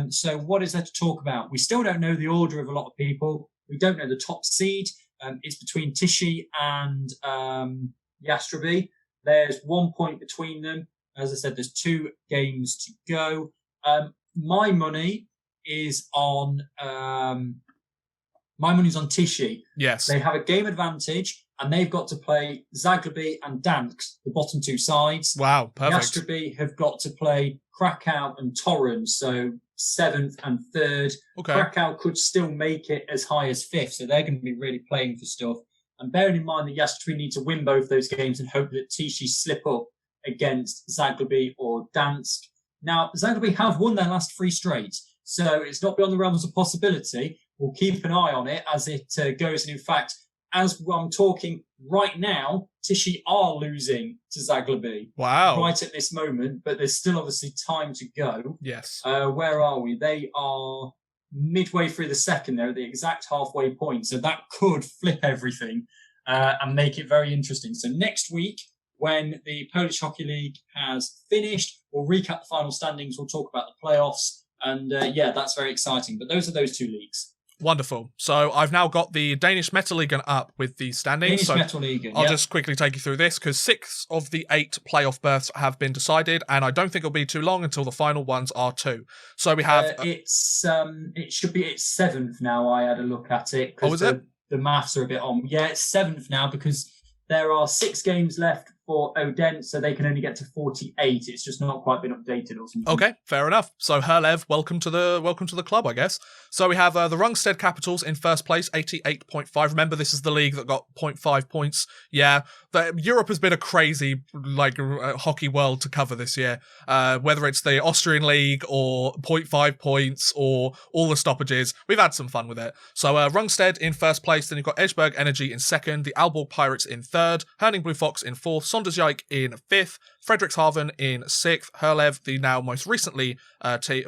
So what is there to talk about? We still don't know the order of a lot of people. We don't know the top seed. It's between Tichy and Jastrzębie. There's 1 point between them. As I said, there's 2 games to go. My money is on Tichy. Yes. They have a game advantage, and they've got to play Zagłębie and Dansk, the bottom 2 sides. Wow, perfect. Jastrzębie have got to play Krakow and Torun, so 7th and 3rd. Okay. Krakow could still make it as high as 5th, so they're going to be really playing for stuff. And bearing in mind that Jastrzębie need to win both those games and hope that Tichy slip up against Zagłębie or Dansk. Now, Zagłębie have won their last 3 straight, so it's not beyond the realms of possibility. We'll keep an eye on it as it goes. And in fact, as I'm talking right now, Tichy are losing to Zagłębie. Wow. Right at this moment, but there's still obviously time to go. Yes. Where are we? They are midway through the second. They're at the exact halfway point. So that could flip everything and make it very interesting. So next week, when the Polish Hockey League has finished, we'll recap the final standings. We'll talk about the playoffs. And that's very exciting. But those are those 2 leagues. Wonderful. So I've now got the Danish Metalligaen up with the standings. I'll just quickly take you through this, because 6 of the 8 playoff berths have been decided, and I don't think it'll be too long until the final ones are too. So we have... It should be it's 7th now. I had a look at it. Oh, is it? The maths are a bit on. Yeah, it's 7th now, because there are 6 games left for Odense, so they can only get to 48. It's just not quite been updated or something. Okay, fair enough. So Herlev, welcome to the club, I guess. So we have the Rungsted Capitals in first place, 88.5. Remember, this is the league that got 0.5 points. Yeah, Europe has been a crazy hockey world to cover this year. Whether it's the Austrian league or 0.5 points or all the stoppages, we've had some fun with it. So Rungsted in first place, then you've got Edgeburg Energy in second, the Aalborg Pirates in third, Herning Blue Fox in fourth, Sondersjijk in 5th, Frederikshavn in 6th, Herlev, the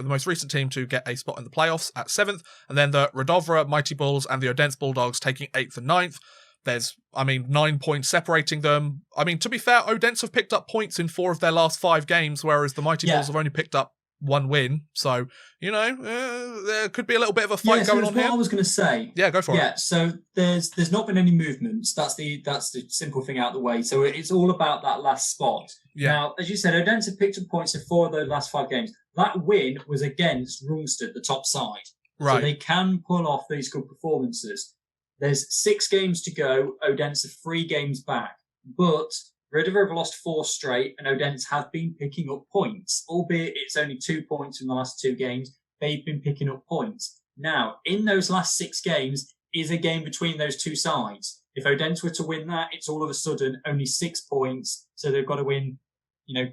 most recent team to get a spot in the playoffs, at 7th, and then the Radovra Mighty Bulls and the Odense Bulldogs taking 8th and 9th. There's, 9 points separating them. To be fair, Odense have picked up points in 4 of their last 5 games, whereas the Mighty Bulls have only picked up 1 win. So, there could be a little bit of a fight going on here. What I was going to say. Yeah, go for it. Yeah, so there's not been any movements. That's the simple thing out of the way. So it's all about that last spot. Yeah. Now, as you said, Odense have picked up points in 4 of the last 5 games. That win was against Rungsted, the top side. Right. So they can pull off these good performances. There's 6 games to go. Odense are 3 games back. But Radovra have lost 4 straight, and Odense have been picking up points, albeit it's only 2 points from the last 2 games. They've been picking up points. Now, in those last 6 games is a game between those 2 sides. If Odense were to win that, it's all of a sudden only 6 points. So they've got to win,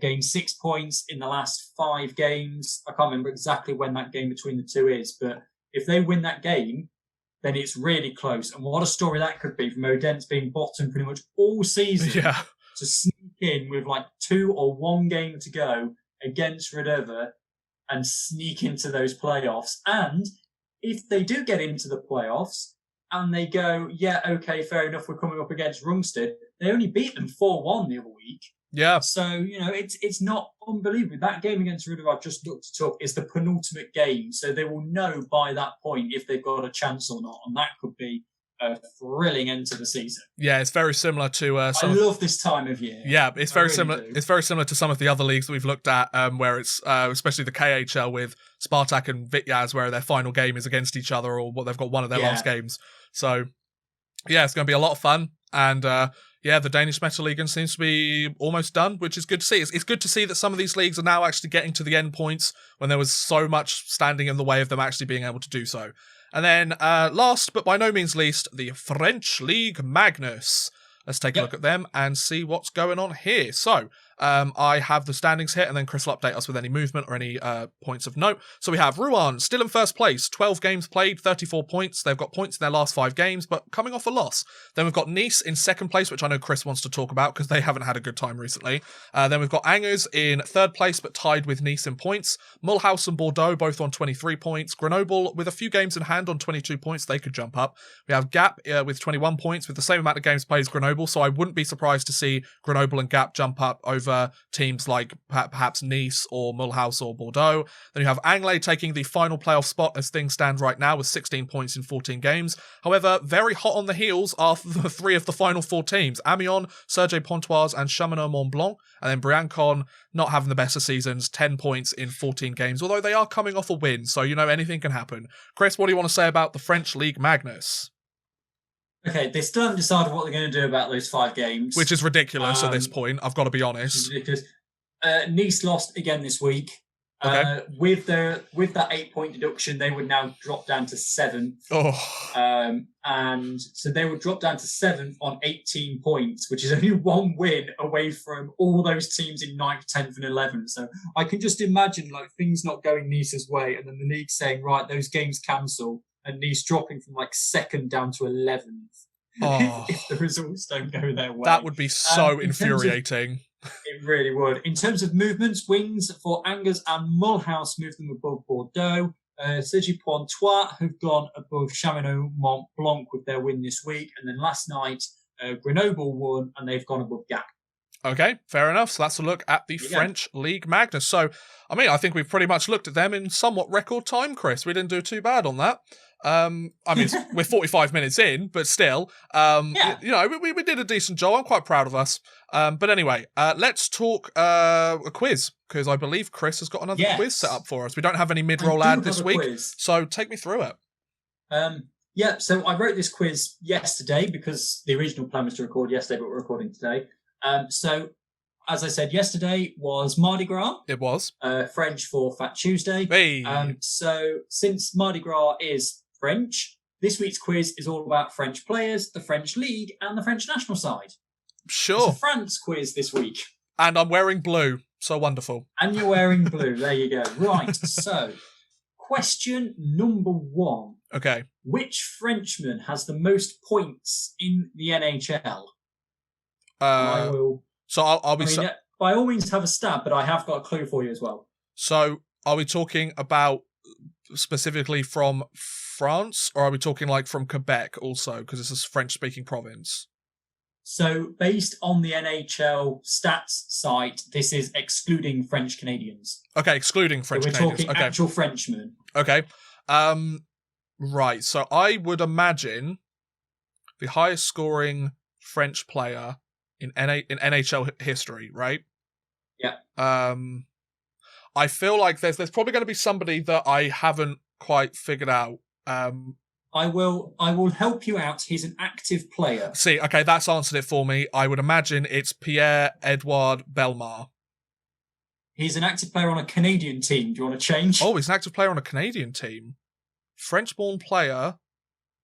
gain 6 points in the last 5 games. I can't remember exactly when that game between the 2 is, but if they win that game, then it's really close. And what a story that could be from Odense being bottom pretty much all season. Yeah. To sneak in with 2 or 1 game to go against Radovra and sneak into those playoffs. And if they do get into the playoffs and they go, yeah, okay, fair enough, we're coming up against Rungsted, they only beat them 4-1 the other week. Yeah. So, it's not unbelievable. That game against Radovra, I've just looked it up, is the penultimate game. So they will know by that point if they've got a chance or not. And that could be a thrilling end to the season. Yeah, it's very similar to I love this time of year. Yeah, it's very similar. It's very similar to some of the other leagues that we've looked at, where it's especially the KHL with Spartak and Vityaz, where their final game is against each other, or they've got one of their last games. So, yeah, it's going to be a lot of fun. And the Danish Metalligaen seems to be almost done, which is good to see. It's good to see that some of these leagues are now actually getting to the end points when there was so much standing in the way of them actually being able to do so. And then last, but by no means least, the French League Magnus. Let's take a look at them and see what's going on here. So, I have the standings here, and then Chris will update us with any movement or any points of note. So we have Rouen still in first place, 12 games played, 34 points. They've got points in their last 5 games, but coming off a loss. Then we've got Nice in second place, which I know Chris wants to talk about because they haven't had a good time recently. Then we've got Angers in third place, but tied with Nice in points. Mulhouse and Bordeaux both on 23 points. Grenoble with a few games in hand on 22 points. They could jump up. We have Gap with 21 points with the same amount of games played as Grenoble, so I wouldn't be surprised to see Grenoble and Gap jump up over teams like perhaps Nice or Mulhouse or Bordeaux. Then you have Anglet taking the final playoff spot as things stand right now with 16 points in 14 games. However, very hot on the heels are the 3 of the final 4 teams: Amiens, Serge Pontoise and Chamonix Mont Blanc. And then Briançon not having the best of seasons, 10 points in 14 games, although they are coming off a win, so anything can happen. Chris, what do you want to say about the French League Magnus? Okay, they still haven't decided what they're going to do about those 5 games. Which is ridiculous at this point, I've got to be honest. Because Nice lost again this week. Okay. With that 8-point deduction, they would now drop down to 7th. Oh. And so they would drop down to 7th on 18 points, which is only 1 win away from all those teams in 9th, 10th, and 11th. So I can just imagine things not going Nice's way, and then the league saying, right, those games cancel, and Nice dropping from 2nd down to 11th. Oh. If the results don't go their way. That would be so infuriating. It really would. In terms of movements, wins for Angers and Mulhouse moved them above Bordeaux. Sergi Pontois have gone above Chamonix Mont Blanc with their win this week. And then last night, Grenoble won and they've gone above Gap. Okay, fair enough. So that's a look at the French League Magnus. So, I think we've pretty much looked at them in somewhat record time, Chris. We didn't do too bad on that. We're 45 minutes in, but still, we did a decent job. I'm quite proud of us. But anyway, let's talk a quiz, because I believe Chris has got another quiz set up for us. We don't have any mid-roll ad this week, so take me through it. So I wrote this quiz yesterday because the original plan was to record yesterday, but we're recording today. So, as I said, yesterday was Mardi Gras. It was. French for Fat Tuesday. Hey. So, since Mardi Gras is French, this week's quiz is all about French players, the French League, and the French national side. Sure. It's a France quiz this week. And I'm wearing blue. So wonderful. And you're wearing blue. There you go. Right. So, question number 1. Okay. Which Frenchman has the most points in the NHL? I will. So I'll be. By all means, have a stab, but I have got a clue for you as well. So, are we talking about specifically from France, or are we talking from Quebec also, because it's a French-speaking province? So, based on the NHL stats site, this is excluding French Canadians. Okay, excluding French Canadians. We're talking actual Frenchmen. Okay. Right. So I would imagine the highest scoring French player in NHL history, right? Yeah. I feel like there's probably going to be somebody that I haven't quite figured out. I will help you out. He's an active player. See, okay, that's answered it for me. I would imagine it's Pierre-Edouard Bellemare. He's an active player on a Canadian team. Do you want to change? Oh, he's an active player on a Canadian team. French-born player,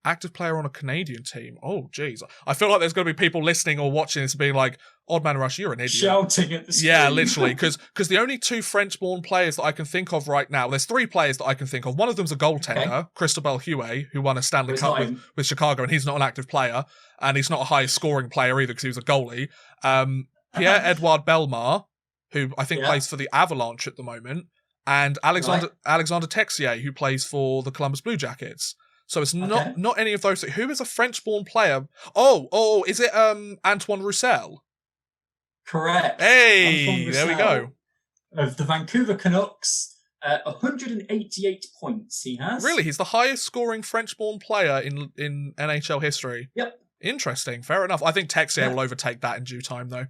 active player on a Canadian team. Oh, geez. I feel like there's going to be people listening or watching this and being like, Odd Man Rush, you're an idiot. Shouting at the screen. Yeah, literally. Because the only 2 French-born players that I can think of right now, there's 3 players that I can think of. One of them's a goaltender, Cristobal Huet, who won a Stanley Cup with Chicago, and he's not an active player. And he's not a highest scoring player either because he was a goalie. Pierre-Edouard Bellemare, who I think plays for the Avalanche at the moment, and Alexander Texier, who plays for the Columbus Blue Jackets. So it's not any of those. Who is a French-born player? Oh, is it Antoine Roussel? Correct. Hey, there we go. Of the Vancouver Canucks, 188 points he has. Really? He's the highest scoring French-born player in NHL history? Yep. Interesting. Fair enough. I think Texier will overtake that in due time, though.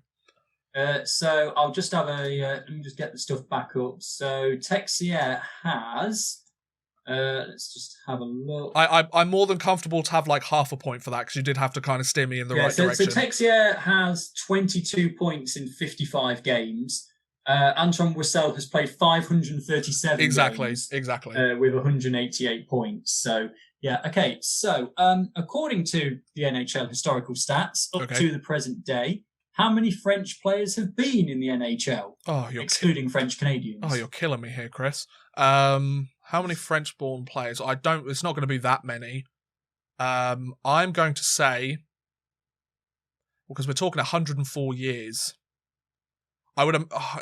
So I'll just have let me just get the stuff back up. So Texier has... let's just have a look. I'm more than comfortable to have half a point for that, because you did have to kind of steer me in the right direction. So Texier has 22 points in 55 games. Antoine Roussel has played 537 games. Exactly. With 188 points. So, yeah, okay. So, according to the NHL historical stats, up to the present day, how many French players have been in the NHL, excluding French Canadians? Oh, you're killing me here, Chris. How many French-born players? It's not going to be that many. I'm going to say, because we're talking 104 years.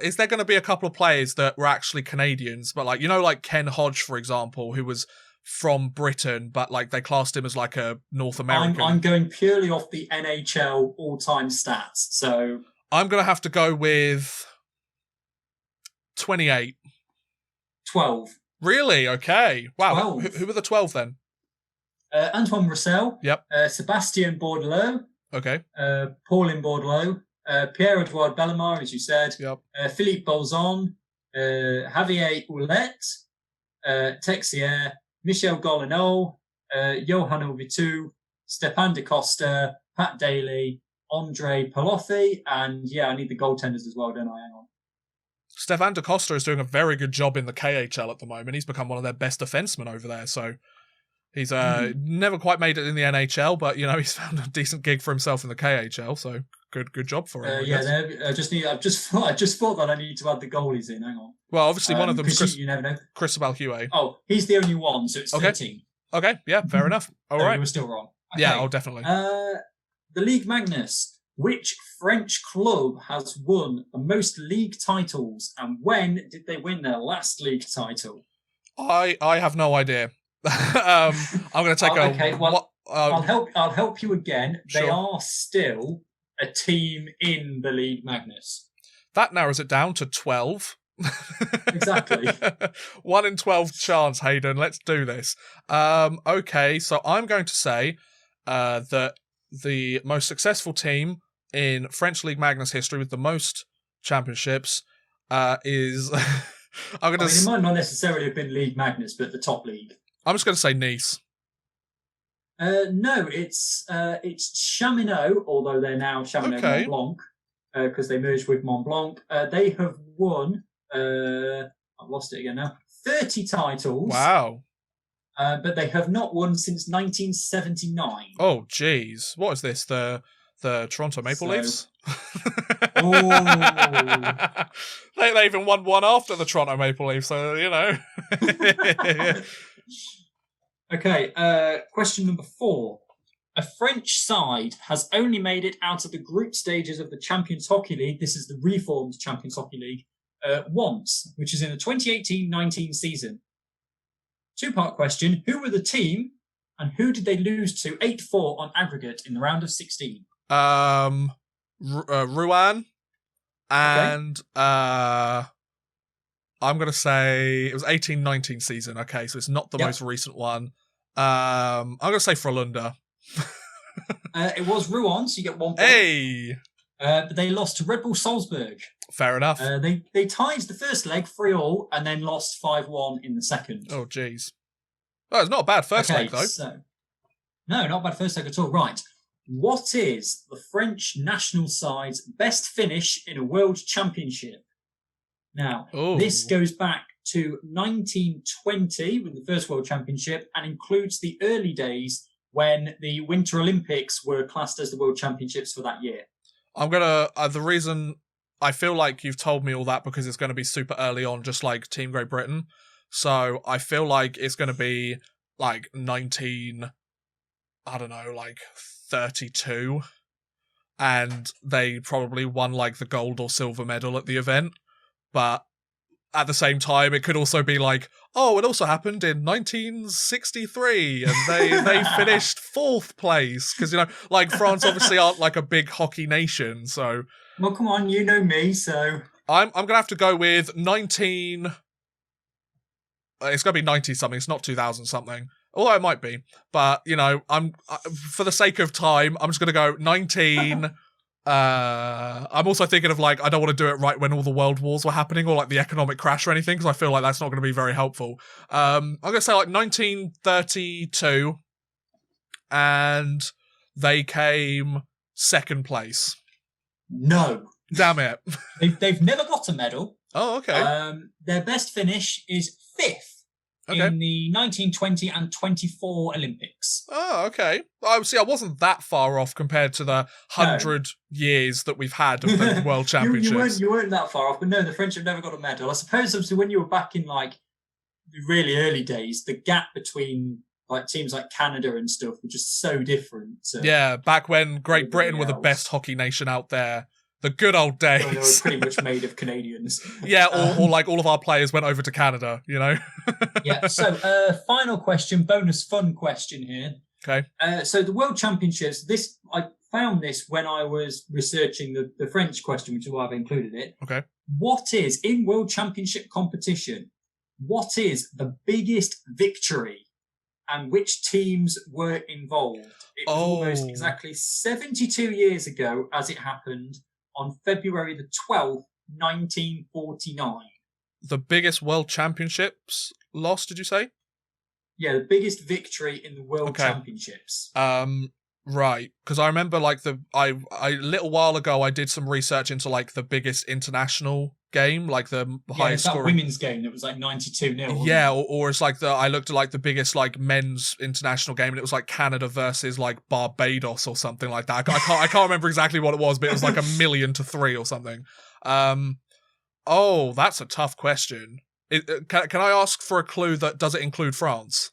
Is there going to be a couple of players that were actually Canadians, but like Ken Hodge, for example, who was from Britain, but like they classed him as like a North American. I'm going purely off the NHL all-time stats, so I'm going to have to go with 28. 12. Really? Okay. Wow. 12. Who were the 12 then? Antoine Roussel. Yep. Sebastien Bordelot. Okay. Paulin Bordelot. Pierre-Edouard Bellemare, as you said. Yep. Philippe Bolzon. Javier Ouellette. Texier. Michel Gollineau. Johan Ovitu. Stepan da Costa. Pat Daly. Andre Paloffi. And I need the goaltenders as well, don't I? Hang on. Stepan da Costa is doing a very good job in the KHL at the moment. He's become one of their best defensemen over there, so he's never quite made it in the NHL, but he's found a decent gig for himself in the KHL, so good job for him. I just thought that I need to add the goalies in. Hang on. Well, obviously one of them is you never know. Cristobal Huet. Oh, he's the only one, so it's 13. Okay, yeah, fair enough. All right. You were still wrong. Okay. Yeah, definitely. The Ligue Magnus. Which French club has won the most league titles, and when did they win their last league title? I have no idea. I'm going to take okay. Well, I'll help you again. Sure. They are still a team in the Ligue Magnus. That narrows it down to 12. Exactly. 1 in 12 chance, Hayden. Let's do this. Okay, so I'm going to say that the most successful team in French Ligue Magnus history with the most championships is... it might not necessarily have been Ligue Magnus, but the top league. I'm just going to say Nice. No, it's Chaminot, although they're now Chaminot Mont Blanc, because they merged with Mont Blanc. They have won, I've lost it again now, 30 titles. Wow. But they have not won since 1979. Oh, jeez. What is this? The Toronto Maple Leafs? Oh. They even won one after the Toronto Maple Leafs, so, Okay, question number 4. A French side has only made it out of the group stages of the Champions Hockey League, this is the reformed Champions Hockey League, once, which is in the 2018-19 season. 2-part question. Who were the team and who did they lose to 8-4 on aggregate in the round of 16? Rouen and I'm going to say it was 18-19 season. Okay, so it's not the most recent one. I'm going to say Frölunda. It was Rouen, so you get 1 point. Hey! But they lost to Red Bull Salzburg. Fair enough. They tied the first leg 3-3 and then lost 5-1 in the second. Oh, jeez. Oh, it's not a bad first leg, though. No, not a bad first leg at all. Right. What is the French national side's best finish in a world championship? Now, this goes back to 1920 with the first world championship and includes the early days when the Winter Olympics were classed as the world championships for that year. I'm going to... the reason I feel like you've told me all that because it's going to be super early on, just like Team Great Britain. So I feel like it's going to be like 32. And they probably won like the gold or silver medal at the event. But at the same time, it could also be like, it also happened in 1963 and they finished 4th place. Because, like France obviously aren't like a big hockey nation. So, well, come on, you know me, so... I'm going to have to go with 19... It's going to be 90-something. It's not 2000-something. Although it might be. But, I'm for the sake of time, I'm just going to go 19... I'm also thinking of like, I don't want to do it right when all the world wars were happening or like the economic crash or anything, because I feel like that's not going to be very helpful. I'm going to say like 1932 and they came 2nd place. No. Damn it. They've never got a medal. Oh, okay. Their best finish is 5th. in the 1920 and 24 Olympics. Oh, okay. I wasn't that far off compared to the 100 years that we've had of the World Championships. You weren't that far off, but no, the French have never got a medal. I suppose obviously when you were back in like the really early days, the gap between like teams like Canada and stuff were just so different. Yeah, back when Great Britain were the best hockey nation out there. The good old days. They were pretty much made of Canadians. Yeah, or like all of our players went over to Canada, you know? Yeah, so final question, bonus fun question here. Okay. So the World Championships, I found this when I was researching the French question, which is why I've included it. Okay. What is, in World Championship competition, what is the biggest victory and which teams were involved? It was almost exactly 72 years ago as it happened on February the 12th, 1949. The biggest World Championships loss, did you say? Yeah, the biggest victory in the World Championships. Right, because I remember like a little while ago I did some research into like the biggest international game, like the highest that score. Women's game that was like 92-0. Yeah, or it's like I looked at like the biggest like men's international game, and it was like Canada versus like Barbados or something like that. I can't remember exactly what it was, but it was like 1,000,000-3 or something. Oh, that's a tough question. Can I ask for a clue that does it include France?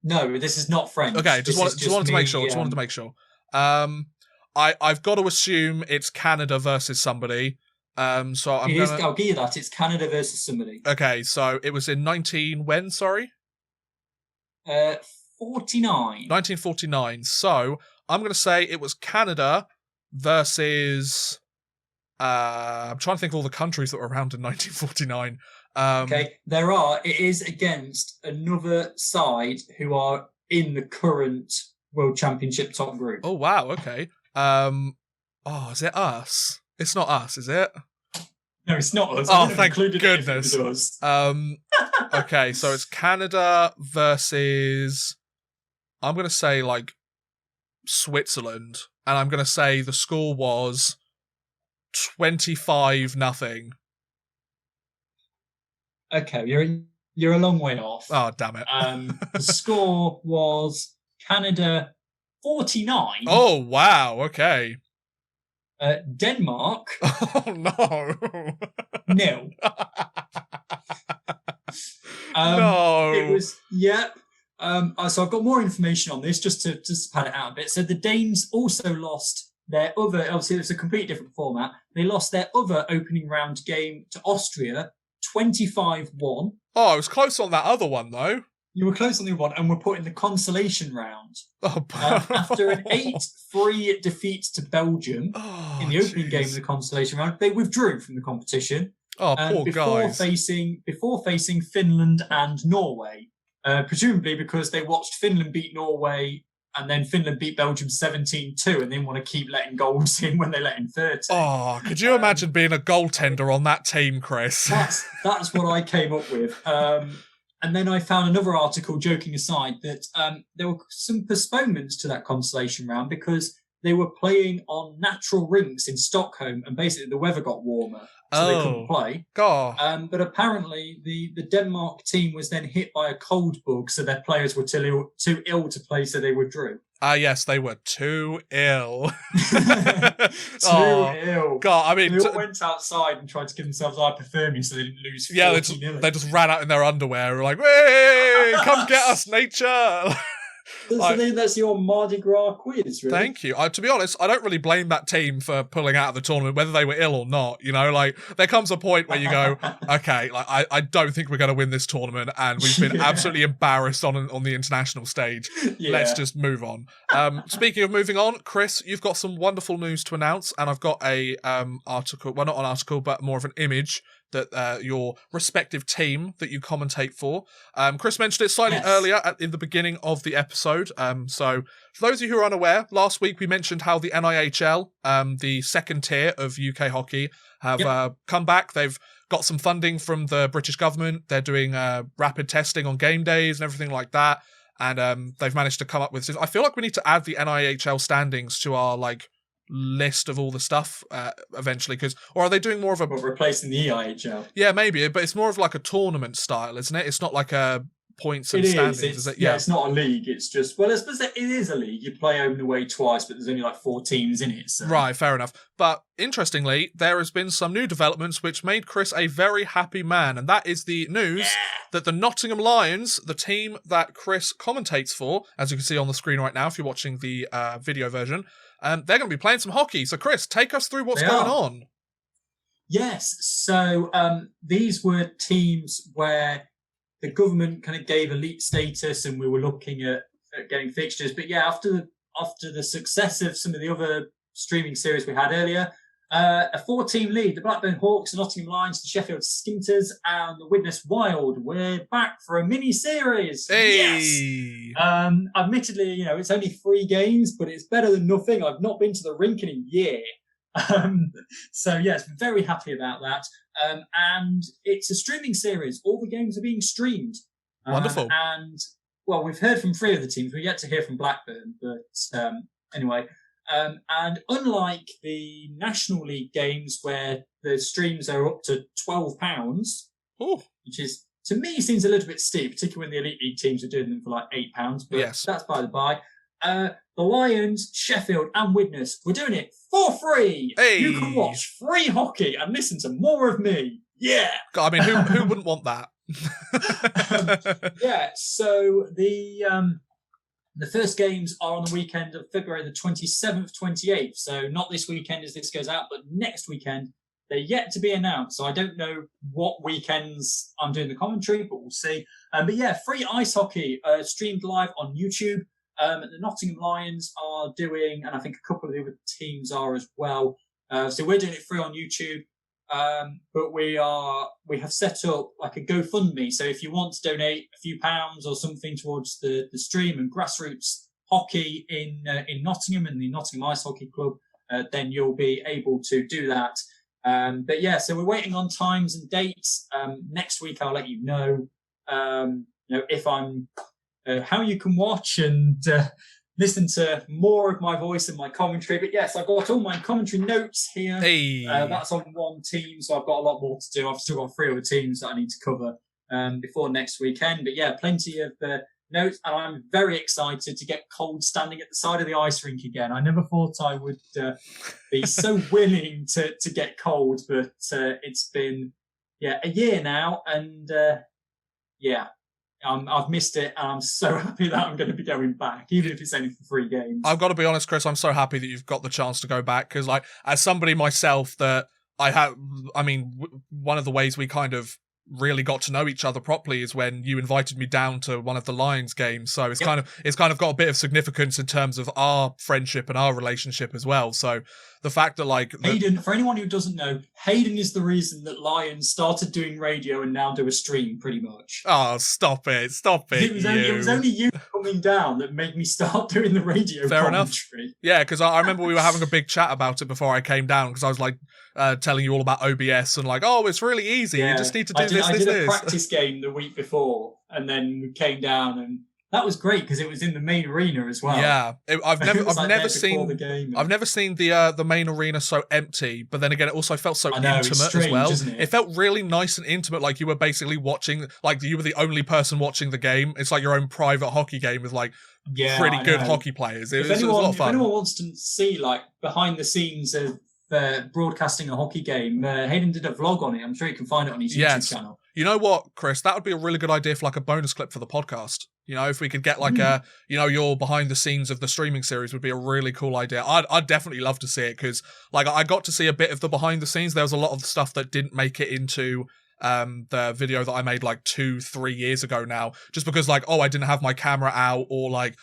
No, this is not French. Okay, just wanted to make sure. Just wanted to make sure. I've got to assume it's Canada versus somebody. So I'll give you that. It's Canada versus somebody. Okay, so it was in when? Sorry. 49. 1949. So I'm going to say it was Canada versus. I'm trying to think of all the countries that were around in 1949. Okay, it is against another side who are in the current World Championship top group. Oh, wow, okay. Is it us? It's not us, is it? No, it's not us. Oh, thank goodness. Okay, so it's Canada versus, I'm going to say like Switzerland, and I'm going to say the score was 25-0. Okay, you're a long way off. Oh, damn it. The score was Canada 49. Oh, wow, okay. Denmark. Oh, no. 0. No. It was, yep. So I've got more information on this just to pad it out a bit. So the Danes also lost their other, obviously it was a completely different format. They lost their other opening round game to Austria, 25-1. Oh, I was close on that other one, though. You were close on the one, and were put in the consolation round. Oh, after an 8-3 defeat to Belgium in the opening game of the consolation round, they withdrew from the competition. Oh, poor guys. Before facing Finland and Norway, presumably because they watched Finland beat Norway, and then Finland beat Belgium 17-2, and they want to keep letting goals in when they let in 30. Oh, could you imagine being a goaltender on that team, Chris? That's what I came up with. And then I found another article, joking aside, that there were some postponements to that consolation round because they were playing on natural rinks in Stockholm, and basically the weather got warmer, so they couldn't play. God. But apparently the Denmark team was then hit by a cold bug, so their players were too ill to play, so they withdrew. Yes, they were too ill. Ill. God, I mean, they all went outside and tried to give themselves hypothermia so they didn't lose. Yeah, they just ran out in their underwear and were like, "Hey, come get us, nature!" So then that's your Mardi Gras quiz, really. Thank you. To be honest, I don't really blame that team for pulling out of the tournament, whether they were ill or not. You know, like there comes a point where you go, okay, like I don't think we're going to win this tournament, and we've been absolutely embarrassed on the international stage. Yeah. Let's just move on. Speaking of moving on, Chris, you've got some wonderful news to announce, and I've got a article. Well, not an article, but more of an image that your respective team that you commentate for. Chris mentioned it slightly earlier in the beginning of the episode. So for those of you who are unaware, last week we mentioned how the NIHL, the second tier of UK hockey, have come back. They've got some funding from the British government. They're doing rapid testing on game days and everything like that. And they've managed to come up with... I feel like we need to add the NIHL standings to our list of all the stuff eventually? Or are they doing more of a... Well, replacing the EIHL? Yeah, maybe, but it's more of like a tournament style, isn't it? It's not like a points and standings, is it? Yeah, it's not a league. It's just, well, I suppose it is a league. You play home and away twice, but there's only like 4 teams in it. So. Right, fair enough. But interestingly, there has been some new developments which made Chris a very happy man, and that is the news that the Nottingham Lions, the team that Chris commentates for, as you can see on the screen right now if you're watching the video version, they're going to be playing some hockey. So Chris, take us through what's going on. Yes, so these were teams where the government kind of gave elite status, and we were looking at getting fixtures. But yeah, after the success of some of the other streaming series we had earlier, a 4-team league: the Blackburn Hawks, the Nottingham Lions, the Sheffield Skinters, and the Widnes Wild. We're back for a mini series. Hey. Yes. Admittedly, it's only 3 games, but it's better than nothing. I've not been to the rink in a year. So yes, very happy about that. And it's a streaming series. All the games are being streamed. Wonderful. And well, we've heard from 3 of the teams. We're yet to hear from Blackburn, but anyway. And unlike the National League games where the streams are up to £12, which is, to me, seems a little bit steep, particularly when the Elite League teams are doing them for like £8. But yes, that's by the by. The Lions, Sheffield, and Widnes, we're doing it for free. Hey. You can watch free hockey and listen to more of me. Yeah. I mean, who wouldn't want that? Yeah. So the first games are on the weekend of February the 27th, 28th. So not this weekend as this goes out, but next weekend. They're yet to be announced. So I don't know what weekends I'm doing the commentary, but we'll see. But yeah, free ice hockey streamed live on YouTube. The Nottingham Lions are doing, and I think a couple of the other teams are as well. So we're doing it free on YouTube. But we have set up like a GoFundMe. So if you want to donate a few pounds or something towards the stream and grassroots hockey in Nottingham and the Nottingham Ice Hockey Club, then you'll be able to do that. But yeah, so we're waiting on times and dates. Next week I'll let you know, if I'm how you can watch and listen to more of my voice and my commentary. But yes, I've got all my commentary notes here. Hey. That's on 1 team, so I've got a lot more to do. I've still got 3 other teams that I need to cover before next weekend. But yeah, plenty of notes, and I'm very excited to get cold standing at the side of the ice rink again. I never thought I would be so willing to get cold, but it's been a year now, and I've missed it, and I'm so happy that I'm going to be going back, even if it's only for 3 games. I've got to be honest, Chris, I'm so happy that you've got the chance to go back, because as somebody myself that one of the ways we kind of really got to know each other properly is when you invited me down to one of the Lions games. So it's kind of got a bit of significance in terms of our friendship and our relationship as well. So the fact that Hayden, for anyone who doesn't know, Hayden is the reason that Lions started doing radio and now do a stream, pretty much. Oh, stop it. It was only you coming down that made me start doing the radio Fair commentary. Enough. Yeah, because I remember we were having a big chat about it before I came down, because I was telling you all about OBS and it's really easy. You just need to do this. I did a practice game the week before, and then we came down, and that was great because it was in the main arena as well. Yeah, I've never seen the main arena so empty, but then again, it also felt so intimate as well. It felt really nice and intimate, like you were basically watching, like you were the only person watching the game. It's like your own private hockey game with pretty good hockey players. It was a lot of fun. If anyone wants to see behind the scenes of broadcasting a hockey game, Hayden did a vlog on it. I'm sure you can find it on his YouTube channel. You know what, Chris? That would be a really good idea for a bonus clip for the podcast. If we could get your behind the scenes of the streaming series would be a really cool idea. I'd definitely love to see it, because I got to see a bit of the behind the scenes. There was a lot of stuff that didn't make it into the video that I made 2-3 years ago now, just because I didn't have my camera out, or it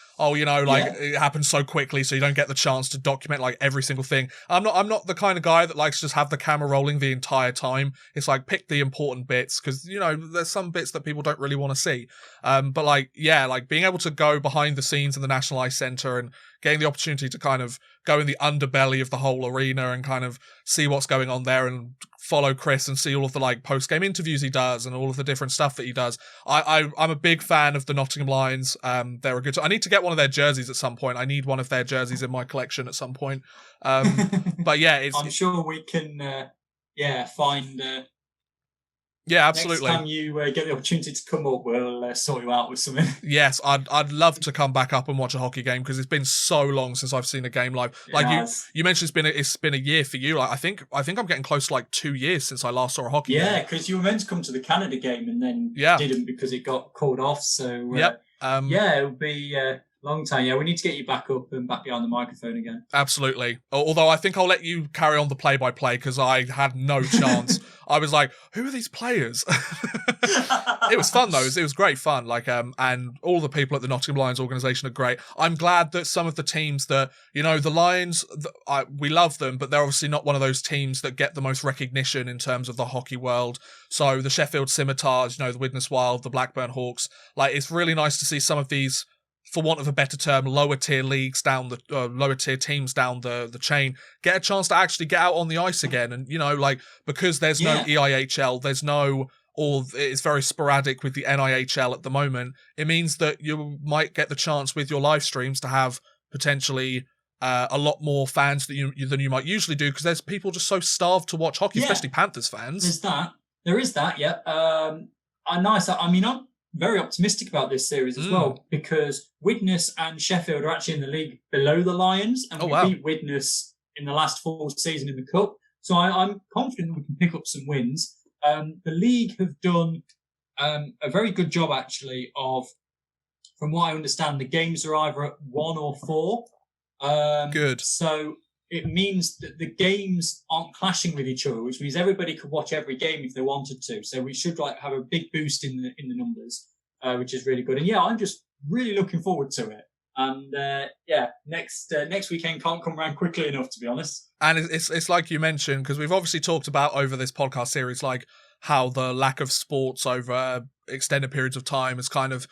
happened so quickly, so you don't get the chance to document every single thing. I'm not the kind of guy that likes to just have the camera rolling the entire time. It's pick the important bits, because there's some bits that people don't really want to see. But being able to go behind the scenes in the National Ice Centre and getting the opportunity to kind of go in the underbelly of the whole arena and kind of see what's going on there and follow Chris and see all of the like post-game interviews he does and all of the different stuff that he does. I'm a big fan of the Nottingham Lions. They're a good. I need to get one of their jerseys at some point. I need one of their jerseys in my collection at some point. But yeah, I'm sure we can. Find. Yeah, absolutely. Next time you get the opportunity to come up, we'll sort you out with something. Yes, I'd love to come back up and watch a hockey game because it's been so long since I've seen a game live. Like you mentioned, it's been a year for you. Like I think I'm getting close to like 2 years since I last saw a hockey game. Yeah, because you were meant to come to the Canada game and then didn't because it got called off. So it'll be long time. Yeah, we need to get you back up and back behind the microphone again. Absolutely. Although I think I'll let you carry on the play-by-play because I had no chance. I was like, who are these players? It was fun though. It was great fun. Like, and all the people at the Nottingham Lions organisation are great. I'm glad that some of the teams that, the Lions, we love them, but they're obviously not one of those teams that get the most recognition in terms of the hockey world. So the Sheffield Scimitars, the Widnes Wild, the Blackburn Hawks, like it's really nice to see some of these, for want of a better term, lower tier leagues down the lower tier teams down the chain get a chance to actually get out on the ice again. And because there's no EIHL, there's no, or it's very sporadic with the NIHL at the moment, it means that you might get the chance with your live streams to have potentially a lot more fans than you might usually do, because there's people just so starved to watch hockey, especially Panthers fans. There is that, yeah. I'm very optimistic about this series as well, because Widnes and Sheffield are actually in the league below the Lions, and we beat Widnes in the last full season in the Cup. So I'm confident that we can pick up some wins. The league have done a very good job, actually, of, from what I understand, the games are either at 1 or 4. Good. So it means that the games aren't clashing with each other, which means everybody could watch every game if they wanted to. So we should have a big boost in the numbers, which is really good. And I'm just really looking forward to it. And next weekend can't come around quickly enough, to be honest. And it's like you mentioned, because we've obviously talked about over this podcast series, like how the lack of sports over extended periods of time is kind of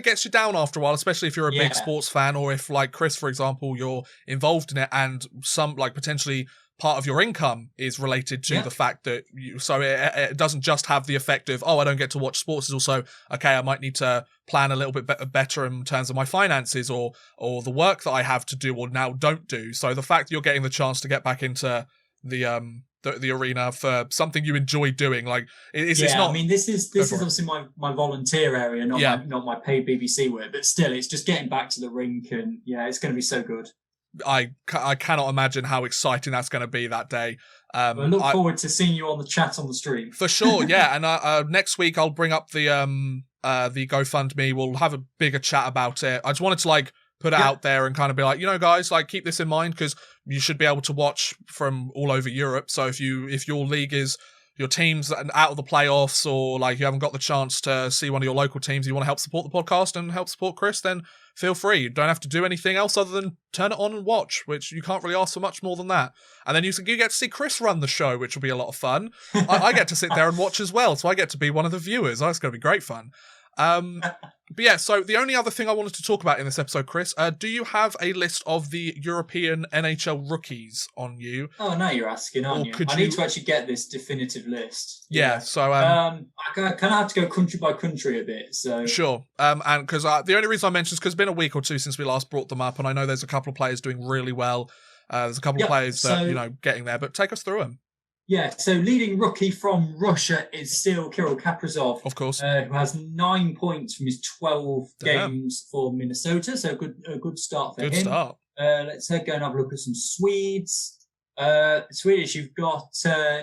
gets you down after a while, especially if you're a big sports fan, or if, like Chris, for example, you're involved in it and some, like, potentially part of your income is related to the fact that it doesn't just have the effect of, I don't get to watch sports. It's also, okay, I might need to plan a little bit better in terms of my finances or the work that I have to do or now don't do. So the fact that you're getting the chance to get back into the arena for something you enjoy doing, like it's not. I mean, this is obviously my volunteer area, not my paid BBC work, but still, it's just getting back to the rink, and it's going to be so good. I cannot imagine how exciting that's going to be that day. I look forward to seeing you on the chat on the stream. For sure, yeah. And next week I'll bring up the GoFundMe. We'll have a bigger chat about it. I just wanted to put it out there and kind of be like, guys, keep this in mind, because you should be able to watch from all over Europe. So if your league is, your team's out of the playoffs, or you haven't got the chance to see one of your local teams, you want to help support the podcast and help support Chris, then feel free. You don't have to do anything else other than turn it on and watch, which you can't really ask for much more than that. And then you get to see Chris run the show, which will be a lot of fun. I get to sit there and watch as well, so I get to be one of the viewers. That's going to be great fun. But yeah, so the only other thing I wanted to talk about in this episode, Chris, do you have a list of the European NHL rookies on you? Oh, now you're asking, aren't you? I need to actually get this definitive list. Yeah, so I kind of have to go country by country a bit. So sure, and because the only reason I mentioned is because it's been a week or two since we last brought them up, and I know there's a couple of players doing really well. There's a couple of players that getting there, but take us through them. Yeah, so leading rookie from Russia is still Kirill Kaprizov, of course, who has 9 points from his 12 games for Minnesota. So a good start for him. Good start. Let's go and have a look at some Swedes. Swedish, you've got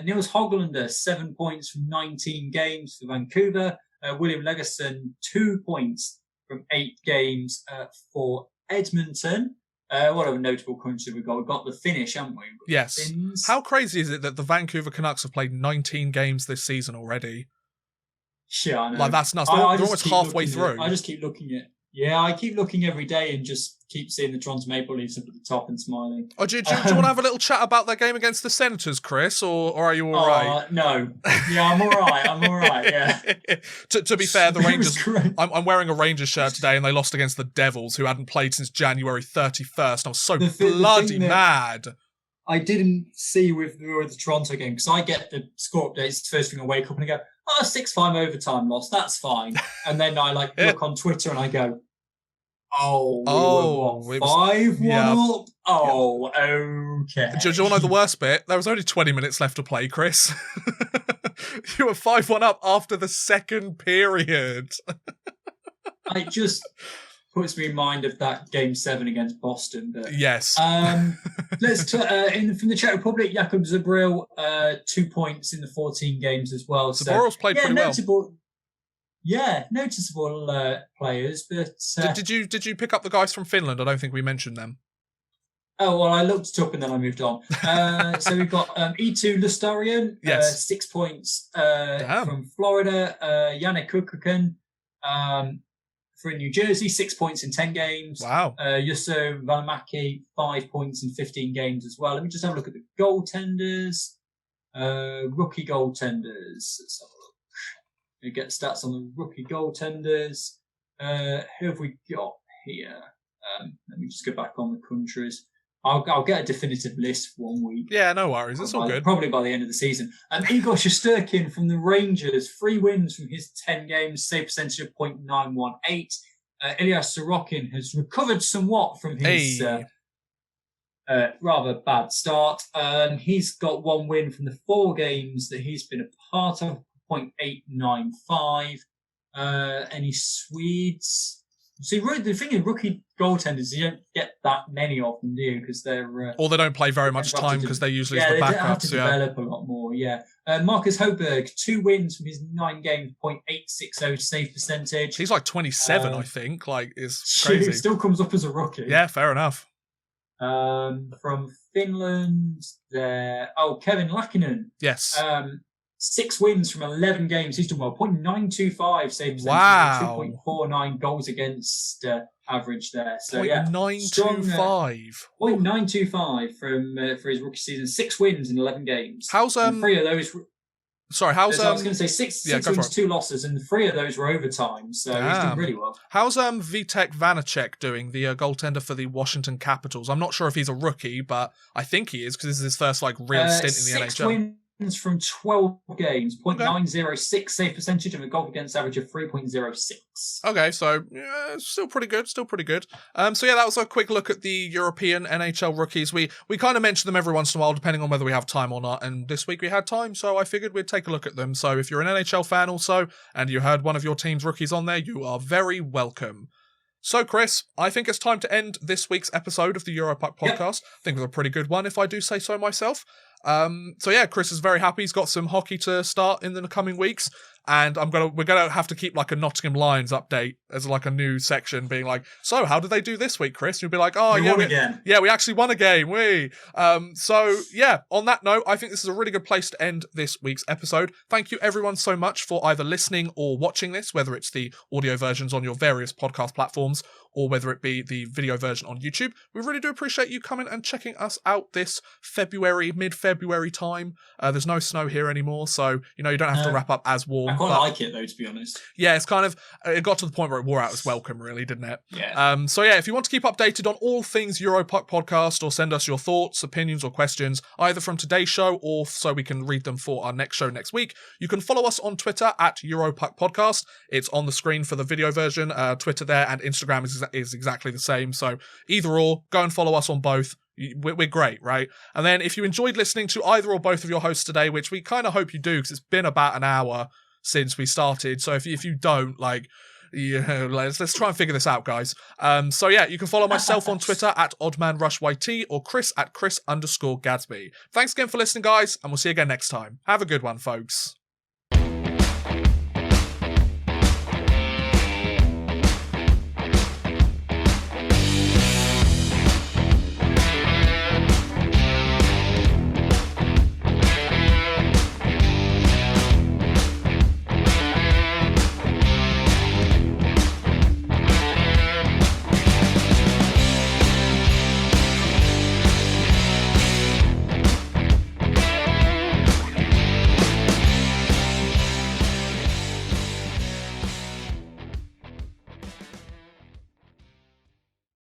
Nils Hoglander, 7 points from 19 games for Vancouver. William Legerson, 2 points from 8 games for Edmonton. What a notable country we've got. We've got the Finnish, haven't we? Yes. Finns. How crazy is it that the Vancouver Canucks have played 19 games this season already? Yeah, I know. That's nuts. They're almost halfway through. I just keep looking at Yeah, I keep looking every day and just keep seeing the Toronto Maple Leafs up at the top and smiling. Oh, do you want to have a little chat about their game against the Senators, Chris, or are you all right? No. Yeah, I'm all right, yeah. to be fair, the Rangers... I'm wearing a Rangers shirt today, and they lost against the Devils, who hadn't played since January 31st. I was so bloody mad. I didn't see with the Toronto game, because I get the score updates first thing I wake up and I go, 6-5 overtime loss, that's fine. And then I look on Twitter and I go, we were 5-1 up? Oh, okay. Do you want to know the worst bit? There was only 20 minutes left to play, Chris. You were 5-1 up after the second period. It just puts me in mind of that Game 7 against Boston. But, yes. Let's from the Czech Republic, Jakub Zabril, 2 points in the 14 games as well. Zabril's played pretty well. Yeah, noticeable players. But did you pick up the guys from Finland? I don't think we mentioned them. Oh, well, I looked it up and then I moved on. So we've got E2 Lustarian, yes. 6 points from Florida. Yannick Kukukin from New Jersey, 6 points in 10 games. Wow. Jusso Valimaki, 5 points in 15 games as well. Let me just have a look at the goaltenders. Rookie goaltenders. Let's have a look. We get stats on the rookie goaltenders. Who have we got here? Let me just go back on the countries. I'll get a definitive list for 1 week. Yeah, no worries. It's all good. Probably by the end of the season. Igor Shesterkin from the Rangers, 3 wins from his 10 games, save percentage of .918. Ilya Sorokin has recovered somewhat from his rather bad start. He's got 1 win from the 4 games that he's been a part of, .895. Any Swedes? See, the thing is, rookie goaltenders, you don't get that many of them, do you? Because they're... or they don't play very much time because they're usually the backups. They have to develop a lot more, yeah. Marcus Hoberg, 2 wins from his 9 games, .860 save percentage. He's like 27, I think. Is crazy. Still comes up as a rookie. Yeah, fair enough. From Finland, Kevin Lakinen. Yes. 6 wins from 11 games. He's done well. .925 save percentage. Wow. 2.49 goals against average there. So .925. .925 for his rookie season. 6 wins in 11 games. How's 3 of those? Sorry, how's I was going to say 6 wins, 2 losses, and 3 of those were overtime. So he's doing really well. How's Vitek Vanacek doing, the goaltender for the Washington Capitals? I'm not sure if he's a rookie, but I think he is because this is his first real stint in the NHL. 6 wins from 12 games, .906 save percentage and a goal against average of 3.06. Okay, so still pretty good. So yeah, that was a quick look at the European NHL rookies. We kind of mention them every once in a while, depending on whether we have time or not. And this week we had time, so I figured we'd take a look at them. So if you're an NHL fan also, and you heard one of your team's rookies on there, you are very welcome. So, Chris, I think it's time to end this week's episode of the Europuck podcast. Yep. I think it was a pretty good one, if I do say so myself. So yeah, Chris is very happy. He's got some hockey to start in the coming weeks, and we're gonna have to keep a Nottingham Lions update as a new section, being so how did they do this week, Chris? And you'll be like, we won again. Yeah, we actually won a game. So yeah, on that note, I think this is a really good place to end this week's episode. Thank you everyone so much for either listening or watching this, whether it's the audio versions on your various podcast platforms or whether it be the video version on YouTube. We really do appreciate you coming and checking us out this mid-February time. There's no snow here anymore, so you don't have to wrap up as warm. I quite like it though, to be honest. Yeah, it's it got to the point where it wore out its welcome, really, didn't it? Yeah. So yeah, if you want to keep updated on all things Europuck podcast or send us your thoughts, opinions or questions, either from today's show or so we can read them for our next show next week, you can follow us on Twitter at Europuck Podcast. It's on the screen for the video version. Twitter there and Instagram is exactly the same. So either or, go and follow us on both. We're great, right? And then if you enjoyed listening to either or both of your hosts today, which we kind of hope you do because it's been about an hour since we started. So if you don't, let's try and figure this out, guys. So yeah, you can follow myself on Twitter at OddmanRushYT or Chris at Chris_Gadsby. Thanks again for listening, guys, and we'll see you again next time. Have a good one, folks.